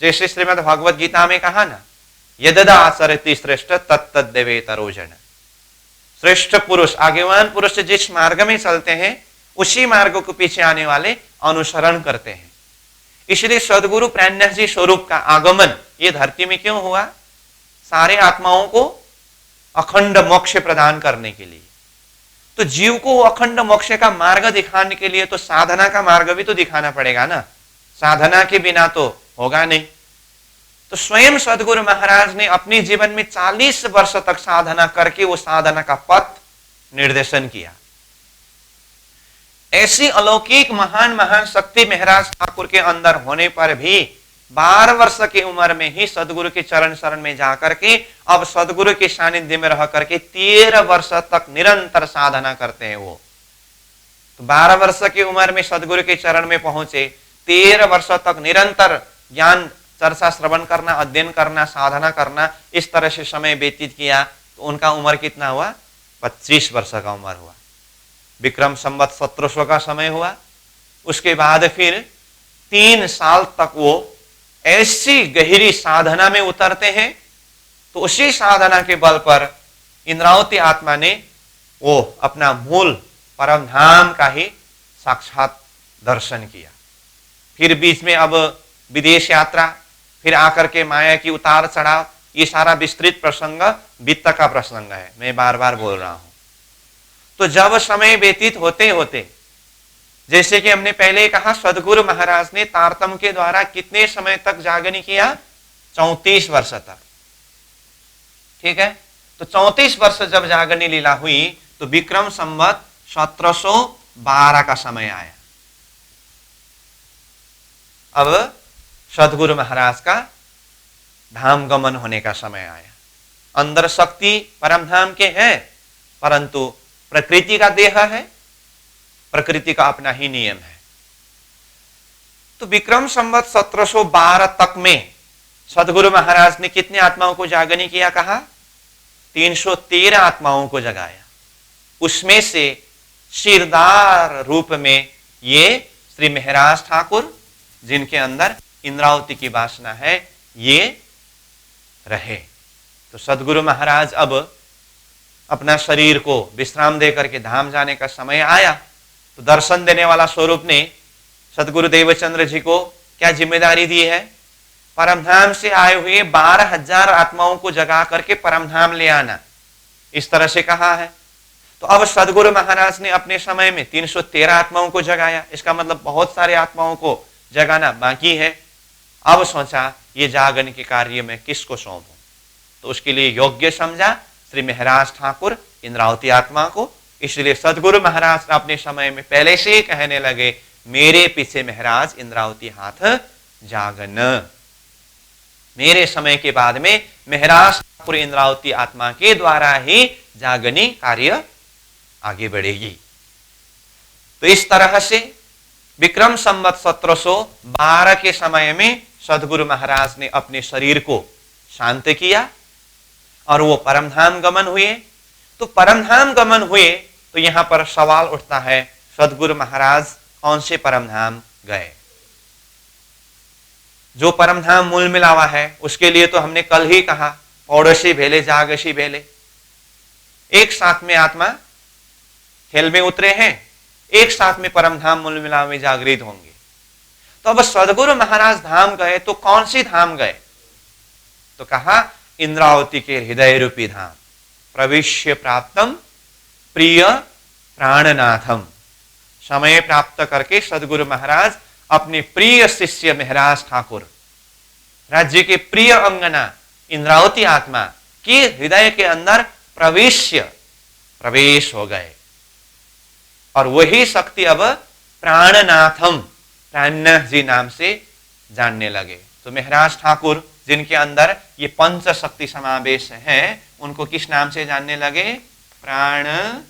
जैसे श्रीमद् भगवद गीता में कहा ना, यददा आचरति श्रेष्ठ तत्तद देवेतरोजन। श्रेष्ठ पुरुष, आगेवान पुरुष जिस मार्ग में चलते हैं, उसी मार्ग को पीछे आने वाले अनुसरण करते हैं। इसलिए सदगुरु प्राणनाथ जी स्वरूप का आगमन ये धरती में क्यों हुआ? सारे आत्माओं को अखंड मोक्ष प्रदान करने के लिए। तो जीव को अखंड मोक्ष का मार्ग दिखाने के लिए तो साधना का मार्ग भी तो दिखाना पड़ेगा ना। साधना के बिना तो होगा नहीं। तो स्वयं सदगुरु महाराज ने अपने जीवन में 40 वर्ष तक साधना करके वो साधना का पथ निर्देशन किया। ऐसी अलौकिक महान महान शक्ति महराज ठाकुर के अंदर होने पर भी 12 वर्ष की उम्र में ही सदगुरु के चरण शरण में जाकर के अब सदगुरु के सानिध्य में रह करके 13 वर्ष तक निरंतर साधना करते हैं वो। तो 12 वर्ष की उम्र में सदगुरु के चरण में पहुंचे, 13 वर्ष तक निरंतर ज्ञान चर्चा श्रवण करना, अध्ययन करना, साधना करना, इस तरह से समय व्यतीत किया। तो उनका उम्र कितना हुआ? 25 वर्ष का उम्र हुआ। विक्रम संवत 1700 का समय हुआ। उसके बाद फिर 3 साल तक वो ऐसी गहरी साधना में उतरते हैं। तो उसी साधना के बल पर इंद्रावती आत्मा ने वो अपना मूल परम धाम का ही साक्षात दर्शन किया। फिर बीच में अब विदेश यात्रा, फिर आकर के माया की उतार चढ़ाव, ये सारा विस्तृत प्रसंग वित्त का प्रसंग है, मैं बार बार बोल रहा हूं। तो जब समय व्यतीत होते होते, जैसे कि हमने पहले कहा, सदगुरु महाराज ने तारतम के द्वारा कितने समय तक जागनी किया? 34 वर्ष तक। ठीक है। तो 34 वर्ष जब जागनी लीला हुई तो विक्रम संवत 1712 का समय आया। अब सदगुरु महाराज का धाम गमन होने का समय आया। अंदर शक्ति परमधाम के है, परंतु प्रकृति का देह है, प्रकृति का अपना ही नियम है। तो विक्रम संवत 1712 तक में सदगुरु महाराज ने कितने आत्माओं को जागनी किया? कहा 313 आत्माओं को जगाया। उसमें से सिरदार रूप में ये श्री महराज ठाकुर, जिनके अंदर इंद्रावती की वासना है, ये रहे। तो सदगुरु महाराज अब अपना शरीर को विश्राम दे करके धाम जाने का समय आया। तो दर्शन देने वाला स्वरूप ने सदगुरु देवचंद्र जी को क्या जिम्मेदारी दी है? परमधाम से आए हुए 12,000 आत्माओं को जगा करके परमधाम ले आना, इस तरह से कहा है। तो अब सदगुरु महाराज ने अपने समय में 313 आत्माओं को जगाया। इसका मतलब बहुत सारे आत्माओं को जगाना बाकी है। अब सोचा ये जागरण के कार्य में किसको सौंपूं? तो उसके लिए योग्य समझा श्री महराज ठाकुर इंद्रावती आत्मा को। इसलिए सदगुरु महाराज अपने समय में पहले से ही कहने लगे, मेरे पीछे महराज इंद्रावती हाथ जागन। मेरे समय के बाद में महराज ठाकुर इंद्रावती आत्मा के द्वारा ही जागनी कार्य आगे बढ़ेगी। तो इस तरह से विक्रम संवत 1712 के समय में सदगुरु महाराज ने अपने शरीर को शांत किया और वो परमधाम गमन हुए। तो परमधाम गमन हुए तो यहां पर सवाल उठता है, सदगुरु महाराज कौन से परमधाम गए? जो परमधाम मूल मिलावा है उसके लिए तो हमने कल ही कहा, पौड़सी भेले जागसी भेले, एक साथ में आत्मा खेल में उतरे हैं, एक साथ में परमधाम मूल मिलावा में जागृत होंगे। तो अब सदगुरु महाराज धाम गए तो कौन सी धाम गए? तो कहा इंद्रावती के हृदय रूपी धाम, प्रविश्य प्राप्तम प्रिय प्राणनाथम। समय प्राप्त करके सदगुरु महाराज अपने प्रिय शिष्य महराज ठाकुर, राज्य के प्रिय अंगना इंद्रावती आत्मा के हृदय के अंदर प्रवेश हो गए। और वही शक्ति अब प्राणनाथम, प्राणनाथ जी नाम से जानने लगे। तो महराज ठाकुर जिनके अंदर ये पंच शक्ति समावेश है, उनको किस नाम से जानने लगे? प्राणनाथ।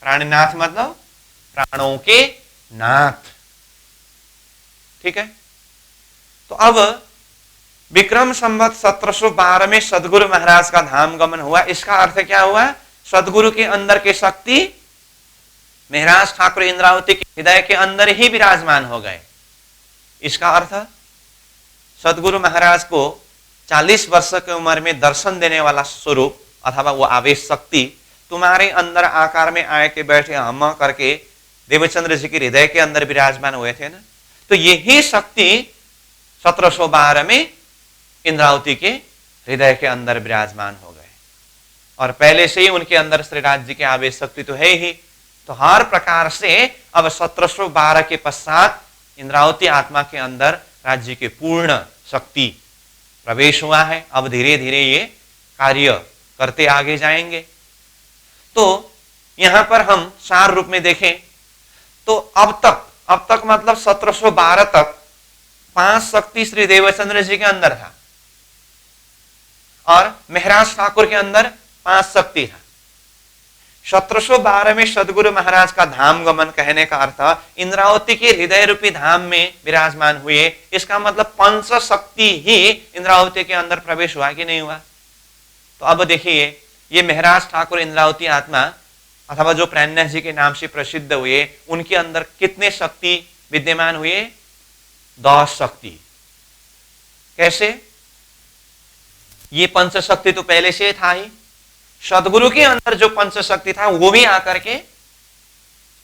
प्राणनाथ मतलब प्राणों के नाथ। ठीक है। तो अब विक्रम संवत 1712 में सदगुरु महाराज का धाम गमन हुआ। इसका अर्थ क्या हुआ? सदगुरु के अंदर की शक्ति महराज ठाकुर इंद्रावती के हृदय के अंदर ही विराजमान हो गए। इसका अर्थ सदगुरु महाराज को 40 वर्ष की उम्र में दर्शन देने वाला स्वरूप अथवा वो आवेश शक्ति तुम्हारे अंदर आकार में आए के बैठे हम करके देवचंद्र जी के हृदय के अंदर विराजमान हुए थे ना। तो यही शक्ति 1712 में इंद्रावती के हृदय के अंदर विराजमान हो गए। और पहले से ही उनके अंदर श्रीराज जी के आवेश शक्ति तो है ही। तो हर प्रकार से अब 1712 के पश्चात इंद्रावती आत्मा के अंदर राज्य के पूर्ण शक्ति प्रवेश हुआ है। अब धीरे धीरे ये कार्य करते आगे जाएंगे। तो यहां पर हम सार रूप में देखें तो अब तक मतलब 1712 तक 5 शक्ति श्री देवचंद्र जी के अंदर था और महराज ठाकुर के अंदर 5 शक्ति था। 1712 में सदगुरु महाराज का धाम गमन कहने का अर्थ इंद्रावती के हृदय रूपी धाम में विराजमान हुए। इसका मतलब पंच शक्ति ही इंद्रावती के अंदर प्रवेश हुआ कि नहीं हुआ? तो अब देखिए ये महराज ठाकुर इंद्रावती आत्मा अथवा जो प्राणनाथ जी के नाम से प्रसिद्ध हुए, उनके अंदर कितने शक्ति विद्यमान हुए? 10 शक्ति। कैसे? ये पंच शक्ति तो पहले से था ही। सदगुरु के अंदर जो पंच शक्ति था वो भी आकर के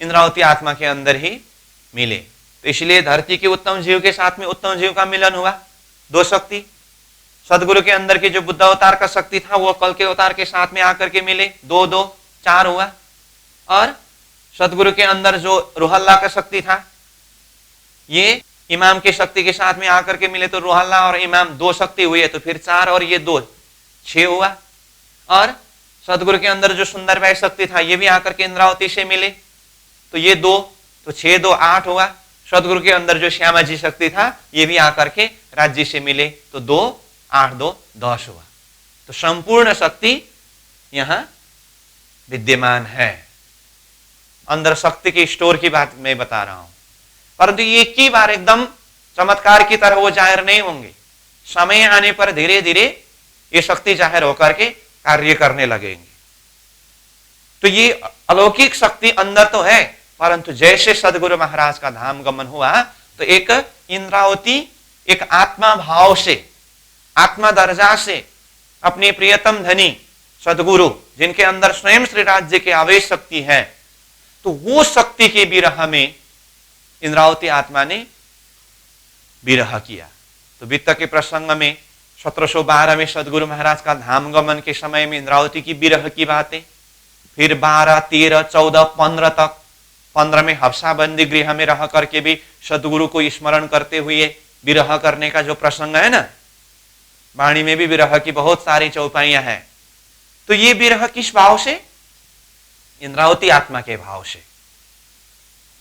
इंद्रावती आत्मा के अंदर ही मिले। तो इसलिए धरती के उत्तम जीव के साथ में उत्तम जीव का मिलन हुआ। 2 शक्ति। सदगुरु के अंदर की जो बुद्ध अवतार का शक्ति था वो कल के अवतार के साथ में आकर के मिले, 2 4 हुआ। और सदगुरु के अंदर जो रूहल्ला का शक्ति था, ये इमाम के शक्ति के साथ में आकर के मिले, तो रूहल्ला और इमाम 2 शक्ति हुए, तो फिर 4 और ये 2 6 हुआ। और सदगुरु के अंदर जो सुंदर वह शक्ति था ये भी आकर के इंद्रावती से मिले, तो ये 2 तो 6 2 8 हुआ। सदगुरु के अंदर जो श्यामा जी शक्ति था ये भी आकर के राज्य से मिले, तो 2 8 2 10 हुआ। तो संपूर्ण शक्ति यहां विद्यमान है। अंदर शक्ति के स्टोर की बात मैं बता रहा हूं, परंतु एक ही बार एकदम चमत्कार की तरह वो जाहिर नहीं होंगे। समय आने पर धीरे धीरे ये शक्ति जाहिर होकर के कार्य करने लगेंगे। तो ये अलौकिक शक्ति अंदर तो है, परंतु जैसे सदगुरु महाराज का धाम गमन हुआ तो एक इंद्रावती एक आत्मा भाव से, आत्मा दर्जा से अपने प्रियतम धनी सदगुरु जिनके अंदर स्वयं श्री राज्य के आवेश शक्ति है, तो वो शक्ति के विरह में इंद्रावती आत्मा ने विरह किया। तो वित्त के प्रसंग में 1712 में सदगुरु महाराज का धाम गमन के समय में इंद्रावती की विरह की बातें, फिर 12 13 14 15 तक, 15 में हफ्साबंदी गृह में रह करके भी सदगुरु को स्मरण करते हुए विरह करने का जो प्रसंग है ना, वाणी में भी विरह की बहुत सारी चौपाइयां हैं। तो ये विरह किस भाव से? इंद्रावती आत्मा के भाव से।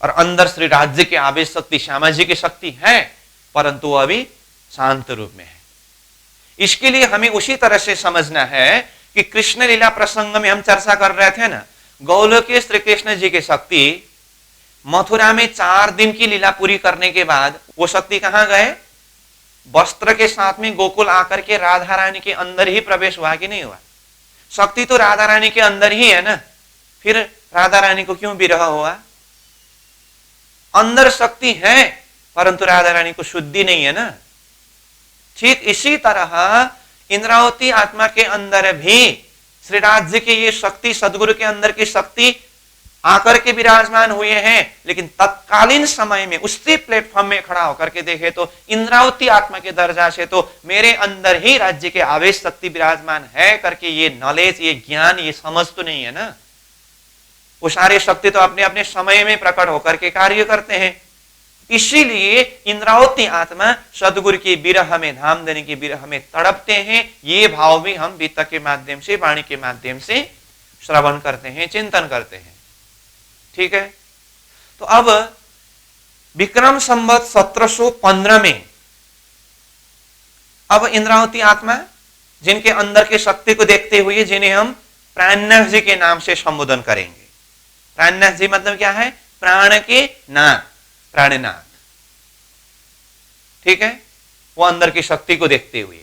और अंदर श्री राज्य के आवेश शक्ति श्यामा जी की शक्ति है, परंतु अभी शांत रूप में है। इसके लिए हमें उसी तरह से समझना है कि कृष्ण लीला प्रसंग में हम चर्चा कर रहे थे ना, गोलोक श्री कृष्ण जी की शक्ति मथुरा में 4 दिन की लीला पूरी करने के बाद वो शक्ति कहां गए? वस्त्र के साथ में गोकुल आकर के राधा रानी के अंदर ही प्रवेश हुआ कि नहीं हुआ? शक्ति तो राधा रानी के अंदर ही है ना, फिर राधा रानी को क्यों विरह हुआ? अंदर शक्ति है परंतु राधा रानी को शुद्धि नहीं है ना। ठीक इसी तरह इंद्रावती आत्मा के अंदर भी श्री राज्य की ये शक्ति, सदगुरु के अंदर की शक्ति आकर के विराजमान हुए हैं, लेकिन तत्कालीन समय में उसी प्लेटफॉर्म में खड़ा होकर के देखे तो इंद्रावती आत्मा के दर्जा से तो मेरे अंदर ही राज्य के आवेश शक्ति विराजमान है करके ये नॉलेज, ये ज्ञान, ये समझ तो नहीं है ना। वो सारे शक्ति तो अपने अपने समय में प्रकट होकर के कार्य करते हैं। इसीलिए इंद्रावती आत्मा सदगुरु की विरह में, धाम देने की विरह में तड़पते हैं। ये भाव भी हम वित्त के माध्यम से, वाणी के माध्यम से श्रवण करते हैं, चिंतन करते हैं। ठीक है, तो अब विक्रम संवत 1715 में अब इंद्रावती आत्मा जिनके अंदर के शक्ति को देखते हुए, जिन्हें हम प्राणनाथ जी के नाम से संबोधन करेंगे। प्राणनाथ जी मतलब क्या है? प्राण के नाथ, प्राणनाथ। ठीक है, वो अंदर की शक्ति को देखते हुए,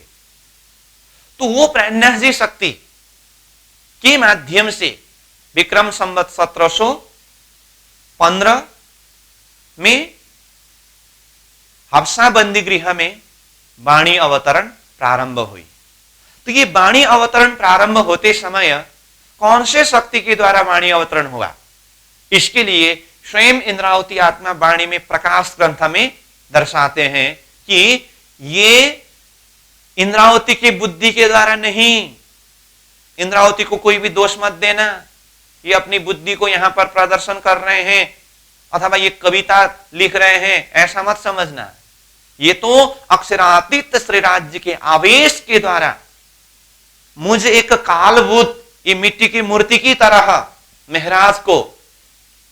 तो वो प्राणनाथ जी शक्ति के माध्यम से विक्रम संवत 1715 में हफ्सा बंदी गृह में वाणी अवतरण प्रारंभ हुई। तो ये वाणी अवतरण प्रारंभ होते समय कौन से शक्ति के द्वारा वाणी अवतरण हुआ, इसके लिए स्वयं इंद्रावती आत्मा वाणी में प्रकाश ग्रंथ में दर्शाते हैं कि ये इंद्रावती की बुद्धि के द्वारा नहीं। इंद्रावती को कोई भी दोष मत देना, ये अपनी बुद्धि को यहां पर प्रदर्शन कर रहे हैं अथवा ये कविता लिख रहे हैं, ऐसा मत समझना। ये तो अक्षरातीत श्री राज्य के आवेश के द्वारा मुझे एक कालभूत, ये मिट्टी की मूर्ति की तरह महाराज को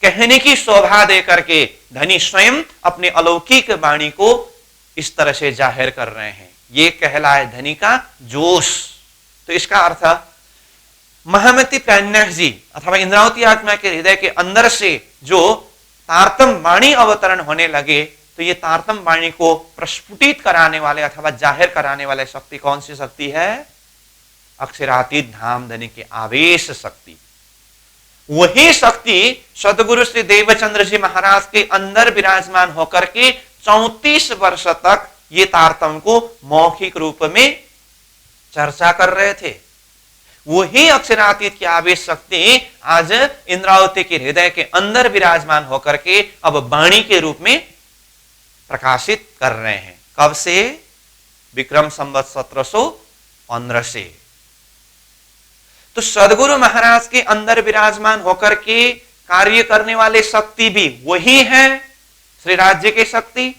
कहने की शोभा दे करके धनी स्वयं अपने अलौकिक वाणी को इस तरह से जाहिर कर रहे हैं। ये कहलाए धनी का जोश। तो इसका अर्थ महामती प्राणनाथ जी अथवा इंद्रावती आत्मा के हृदय के अंदर से जो तारतम वाणी अवतरण होने लगे, तो ये तारतम वाणी को प्रस्फुटित कराने वाले अथवा जाहिर कराने वाले शक्ति कौन सी शक्ति है? अक्षरातीत धाम धनी के आवेश शक्ति। वही शक्ति सदगुरु श्री देवचंद्र जी महाराज के अंदर विराजमान होकर के 34 वर्ष तक ये तारतम को मौखिक रूप में चर्चा कर रहे थे। वही अक्षरातीत की आवेश शक्ति आज इंद्रावती के हृदय के अंदर विराजमान होकर के अब वाणी के रूप में प्रकाशित कर रहे हैं। कब से? विक्रम संवत 1715 से। तो सदगुरु महाराज के अंदर विराजमान होकर के कार्य करने वाले शक्ति भी वही है, श्री राज्य की शक्ति,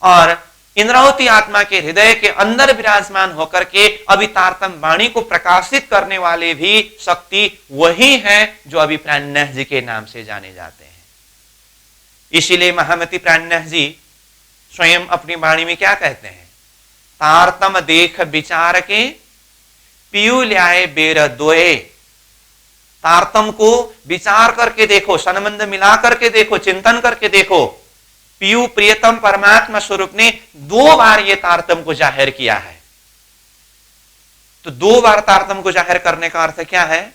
और इंद्रावती आत्मा के हृदय के अंदर विराजमान होकर के अभी तारतम वाणी को प्रकाशित करने वाले भी शक्ति वही है जो अभी प्राणनाथ जी के नाम से जाने जाते हैं। इसीलिए महामती प्राणनाथ जी स्वयं अपनी वाणी में क्या कहते हैं? तारतम देख विचार के पियू ल्याए बेर दोए। तारतम को विचार करके देखो, संबंध मिला करके देखो, चिंतन करके देखो। पियू प्रियतम परमात्मा स्वरूप ने 2 बार ये तारतम को जाहिर किया है। तो 2 बार तारतम को जाहिर करने का अर्थ क्या है?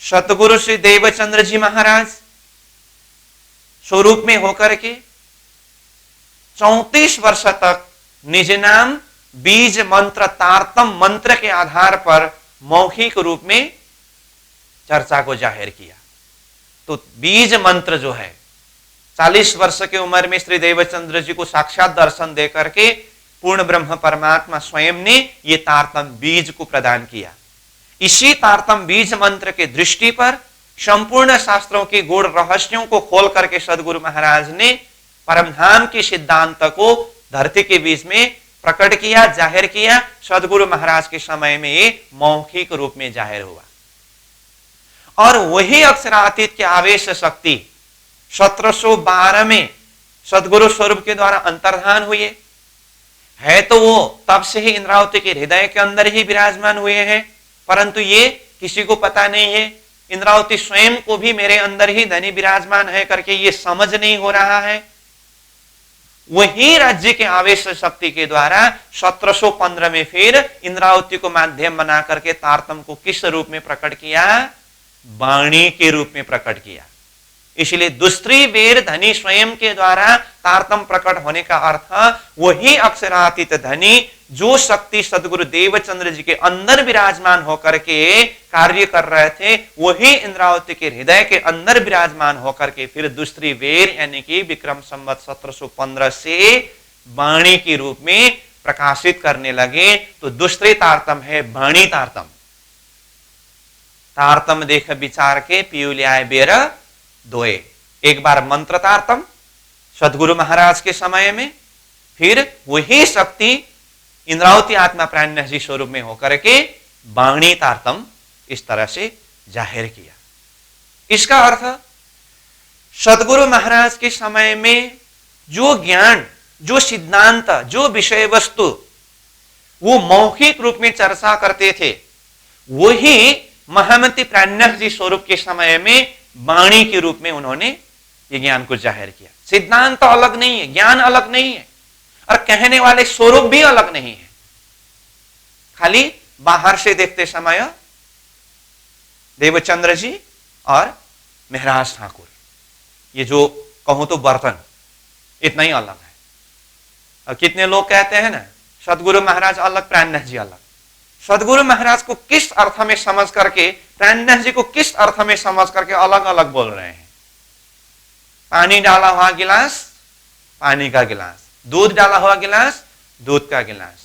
सतगुरु श्री देवचंद्र जी महाराज स्वरूप में होकर के 34 वर्ष तक निज नाम बीज मंत्र तारतम मंत्र के आधार पर मौखिक रूप में चर्चा को जाहिर किया। तो बीज मंत्र जो है 40 वर्ष की उम्र में श्री देवचंद्र जी को साक्षात दर्शन देकर के पूर्ण ब्रह्म परमात्मा स्वयं ने ये तारतम बीज को प्रदान किया। इसी तारतम बीज मंत्र के दृष्टि पर संपूर्ण शास्त्रों के गूढ़ रहस्यों को खोल करके सदगुरु महाराज ने परमधाम के सिद्धांत को धरती के बीच में प्रकट किया, जाहिर किया। सदगुरु महाराज के समय में ये मौखिक रूप में जाहिर हुआ। और वही अक्षरातीत के आवेश शक्ति 1712 में सदगुरु स्वरूप के द्वारा अंतर्धान हुए है। तो वो तब से ही इंद्रावती के हृदय के अंदर ही विराजमान हुए हैं, परंतु ये किसी को पता नहीं है। इंद्रावती स्वयं को भी मेरे अंदर ही धनी विराजमान है करके ये समझ नहीं हो रहा है। वही राज्य के आवेश शक्ति के द्वारा 1715 में फिर इंद्रावती को माध्यम बना करके तारतम को किस रूप में प्रकट किया? वाणी के रूप में प्रकट किया। इसलिए दूसरी बेर धनी स्वयं के द्वारा तारतम प्रकट होने का अर्थ वही अक्षरातीत धनी जो शक्ति सदगुरु देवचंद्र जी के अंदर विराजमान होकर के कार्य कर रहे थे, वही इंद्रावती के हृदय के अंदर विराजमान होकर के फिर दूसरी बेर यानी कि विक्रम संवत 1715 से वाणी के रूप में प्रकाशित करने लगे। तो दूसरे तारतम है वाणी तारतम। तारतम देख विचार के पियुल्याय बेर दोए। एक बार मंत्र तारतम सदगुरु महाराज के समय में, फिर वही शक्ति इंद्रावती आत्मा प्राणनाथ जी स्वरूप में होकर के वाणी तारतम इस तरह से जाहिर किया। इसका अर्थ सदगुरु महाराज के समय में जो ज्ञान, जो सिद्धांत, जो विषय वस्तु वो मौखिक रूप में चर्चा करते थे, वही महामती प्राणनाथ जी स्वरूप के समय में वाणी के रूप में उन्होंने ये ज्ञान को जाहिर किया। सिद्धांत तो अलग नहीं है, ज्ञान अलग नहीं है, और कहने वाले स्वरूप भी अलग नहीं है। खाली बाहर से देखते समय देवचंद्र जी और महराज ठाकुर, ये जो कहूं तो बर्तन, इतना ही अलग है। और कितने लोग कहते हैं ना सदगुरु महाराज अलग, प्राणनाथ जी अलग। सदगुरु महाराज को किस अर्थ में समझ करके, प्राणनाथ जी को किस अर्थ में समझ करके अलग अलग बोल रहे हैं। पानी डाला हुआ गिलास, पानी का गिलास, दूध डाला हुआ गिलास, दूध का गिलास।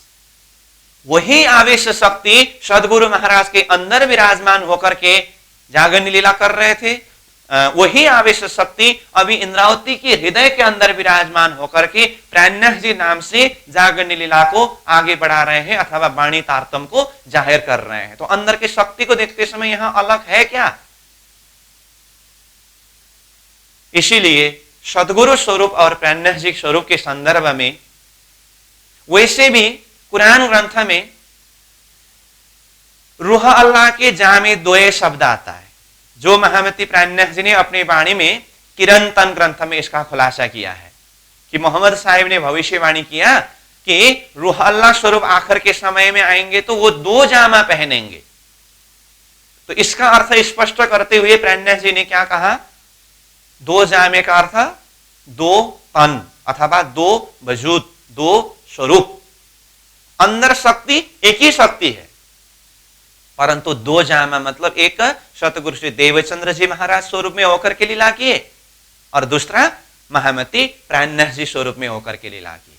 वही आवेश शक्ति सदगुरु महाराज के अंदर विराजमान होकर के जागरण लीला कर रहे थे, वही आवेश शक्ति अभी इंद्रावती के हृदय के अंदर विराजमान होकर के प्राणनाथ जी नाम से जागरण लीला को आगे बढ़ा रहे हैं अथवा वाणी तारतम को जाहिर कर रहे हैं। तो अंदर की शक्ति को देखते समय यहां अलग है क्या? इसीलिए सदगुरु स्वरूप और प्राणनाथ जी स्वरूप के संदर्भ में वैसे भी कुरान ग्रंथ में रूह अल्लाह के जामे दोए शब्द आता है, जो महामती प्राणनाथ जी ने अपनी वाणी में किरंतन ग्रंथ में इसका खुलासा किया है कि मोहम्मद साहिब ने भविष्यवाणी किया कि रूह अल्लाह स्वरूप आखिर के समय में आएंगे तो वो 2 जामा पहनेंगे। तो इसका अर्थ स्पष्ट करते हुए प्राणनाथ जी ने क्या कहा? 2 जामे का अर्थ 2 तन अथवा 2 वजूद, 2 स्वरूप। अंदर शक्ति एक ही शक्ति है, परंतु 2 जामा मतलब एक सतगुरु श्री देवचंद्र जी महाराज स्वरूप में होकर के लीला किए और दूसरा महामती प्राणनाथ जी स्वरूप में होकर के लीला किए।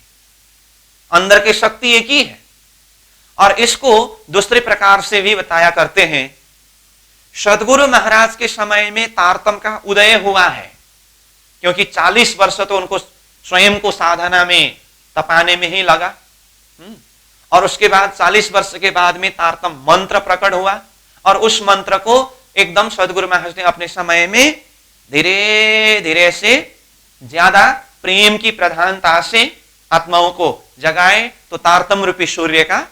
अंदर की शक्ति एक ही है। और इसको दूसरे प्रकार से भी बताया करते हैं। सदगुरु महाराज के समय में तारतम का उदय हुआ है, क्योंकि 40 वर्ष तो उनको स्वयं को साधना में तपाने में ही लगा, और उसके बाद 40 वर्ष के बाद में तारतम मंत्र प्रकट हुआ, और उस मंत्र को एकदम सदगुरु महाराज ने अपने समय में धीरे धीरे से ज्यादा प्रेम की प्रधानता से आत्माओं को जगाए, तो तारतम रूपी सूर्य का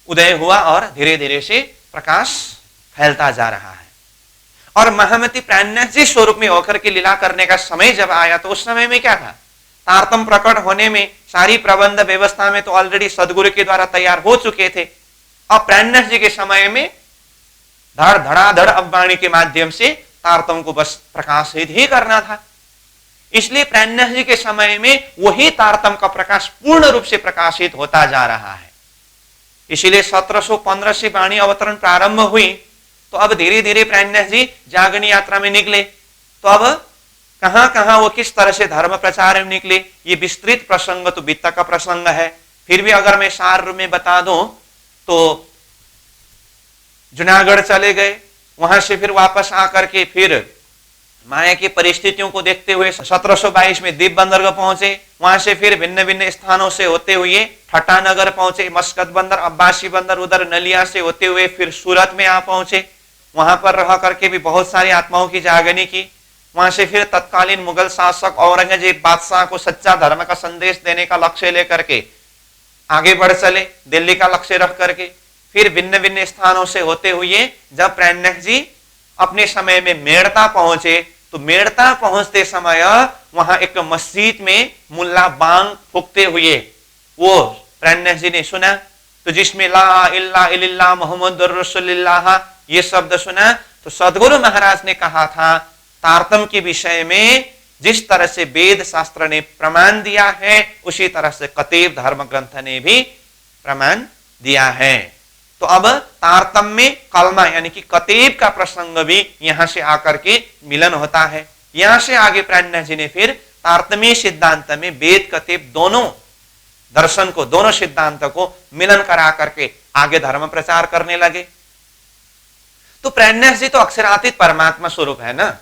उदय हुआ और धीरे धीरे से प्रकाश फैलता जा रहा है। और महामती प्राणनाथ जी स्वरूप में होकर के लीला करने का समय जब आया तो उस समय में क्या था? तारतम प्रकट होने में सारी प्रबंध व्यवस्था में तो ऑलरेडी सदगुरु के द्वारा तैयार हो चुके थे। अब प्राणनाथ जी के समय में धड़ धड़ाधड़ अववाणी के माध्यम से तारतम को बस प्रकाशित ही करना था। इसलिए प्राणनाथ जी के समय में वही तारतम का प्रकाश पूर्ण रूप से प्रकाशित होता जा रहा है। इसलिए 1715 से वाणी अवतरण प्रारंभ हुई, तो अब धीरे धीरे प्राणनाथ जी जागरण यात्रा में निकले। तो अब कहां कहां वो किस तरह से धर्म प्रचार में निकले, ये विस्तृत प्रसंग तो वित्त का प्रसंग है। फिर भी अगर मैं सार रूप में बता दूं तो जूनागढ़ चले गए, वहां से फिर वापस आकर के फिर माया की परिस्थितियों को देखते हुए 1722 में दीप बंदरगाह पहुंचे। वहां से फिर भिन्न भिन्न स्थानों से होते हुए ठट्टानगर पहुंचे, मस्कत बंदर, अब्बासी बंदर, उधर नलिया से होते हुए फिर सूरत में आ पहुंचे। वहां पर रह करके भी बहुत सारी आत्माओं की जागरणी की। वहां से फिर तत्कालीन मुगल शासक औरंगजेब बादशाह को सच्चा धर्म का संदेश देने का लक्ष्य लेकर के आगे बढ़ चले, दिल्ली का लक्ष्य रख करके। फिर भिन्न भिन्न स्थानों से होते हुए जब प्राणनाथ जी अपने समय में मेड़ता पहुंचे, तो मेड़ता पहुंचते समय वहां एक मस्जिद में मुल्ला बांग फूकते हुए वो प्राणनाथ जी ने सुना, तो जिसमें ला इल्ला इल्लल्लाह मुहम्मदुर रसूलुल्लाह ये शब्द सुना, तो सदगुरु महाराज ने कहा था तारतम के विषय में जिस तरह से वेद शास्त्र ने प्रमाण दिया है उसी तरह से कतेब धर्म ग्रंथ ने भी प्रमाण दिया है। तो अब तारतम में कलमा यानी कि कतेब का प्रसंग भी यहां से आकर के मिलन होता है। यहां से आगे प्राणनाथ जी ने फिर तारतमीय सिद्धांत में वेद कतेब दोनों दर्शन को, दोनों सिद्धांत को मिलन करा करके आगे धर्म प्रचार करने लगे। तो प्राणनाथ जी तो अक्षरातीत परमात्मा स्वरूप है ना,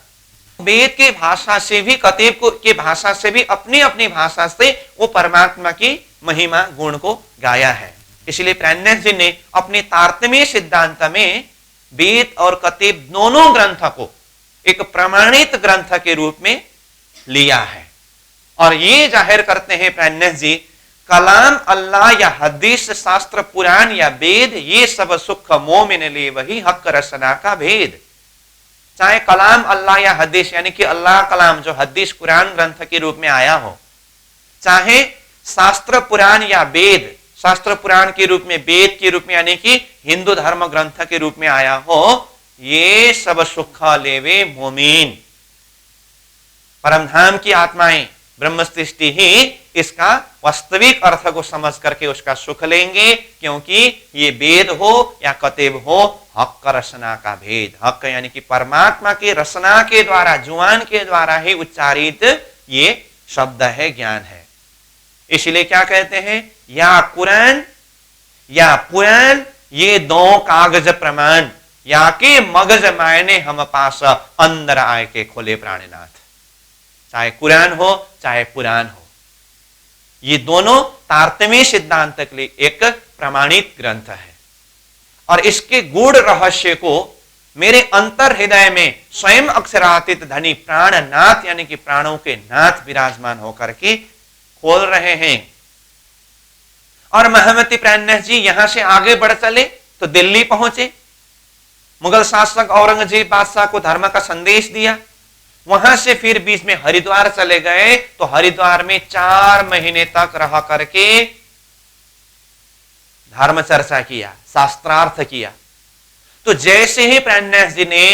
वेद के भाषा से भी कतेब के भाषा से भी अपनी अपनी भाषा से वो परमात्मा की महिमा गुण को गाया है। इसलिए प्राणनाथ जी ने अपने तारतम्य सिद्धांत में वेद और कतेब दोनों ग्रंथ को एक प्रमाणित ग्रंथ के रूप में लिया है और ये जाहिर करते हैं प्राणनाथ जी, कलाम अल्लाह या हदीस शास्त्र पुराण या वेद ये सब सुख मोमिन ले वही हक रसना का भेद। चाहे कलाम अल्लाह या हदीस यानी कि अल्लाह कलाम जो हदीस कुरान ग्रंथ के रूप में आया हो, चाहे शास्त्र पुराण या वेद शास्त्र पुराण के रूप में, वेद के रूप में यानी कि हिंदू धर्म ग्रंथ के रूप में आया हो, ये सब सुख लेवे मोमीन परमधाम की आत्माएं ब्रह्म सृष्टि ही इसका वास्तविक अर्थ को समझ करके उसका सुख लेंगे, क्योंकि ये वेद हो या कतेब हो हक रचना का भेद। हक यानी कि परमात्मा के रचना के द्वारा, जुबान के द्वारा ही उच्चारित ये शब्द है, ज्ञान है। इसलिए क्या कहते हैं, या कुरान या पुराण ये दो कागज प्रमाण, या के मगज मायने हम पास अंदर आए के खोले प्राणनाथ। चाहे कुरान हो चाहे पुराण हो, ये दोनों तारतम्य सिद्धांत के लिए एक प्रमाणित ग्रंथ है और इसके गूढ़ रहस्य को मेरे अंतर हृदय में स्वयं अक्षरातीत धनी प्राणनाथ यानी कि प्राणों के नाथ विराजमान होकर के खोल रहे हैं। और महामती प्राणनाथ जी यहां से आगे बढ़ चले तो दिल्ली पहुंचे, मुगल शासक औरंगजेब बादशाह को धर्म का संदेश दिया। वहां से फिर बीच में हरिद्वार चले गए, तो हरिद्वार में 4 महीने तक रह करके धर्म चर्चा किया, शास्त्रार्थ किया। तो जैसे ही प्राणनाथ जी ने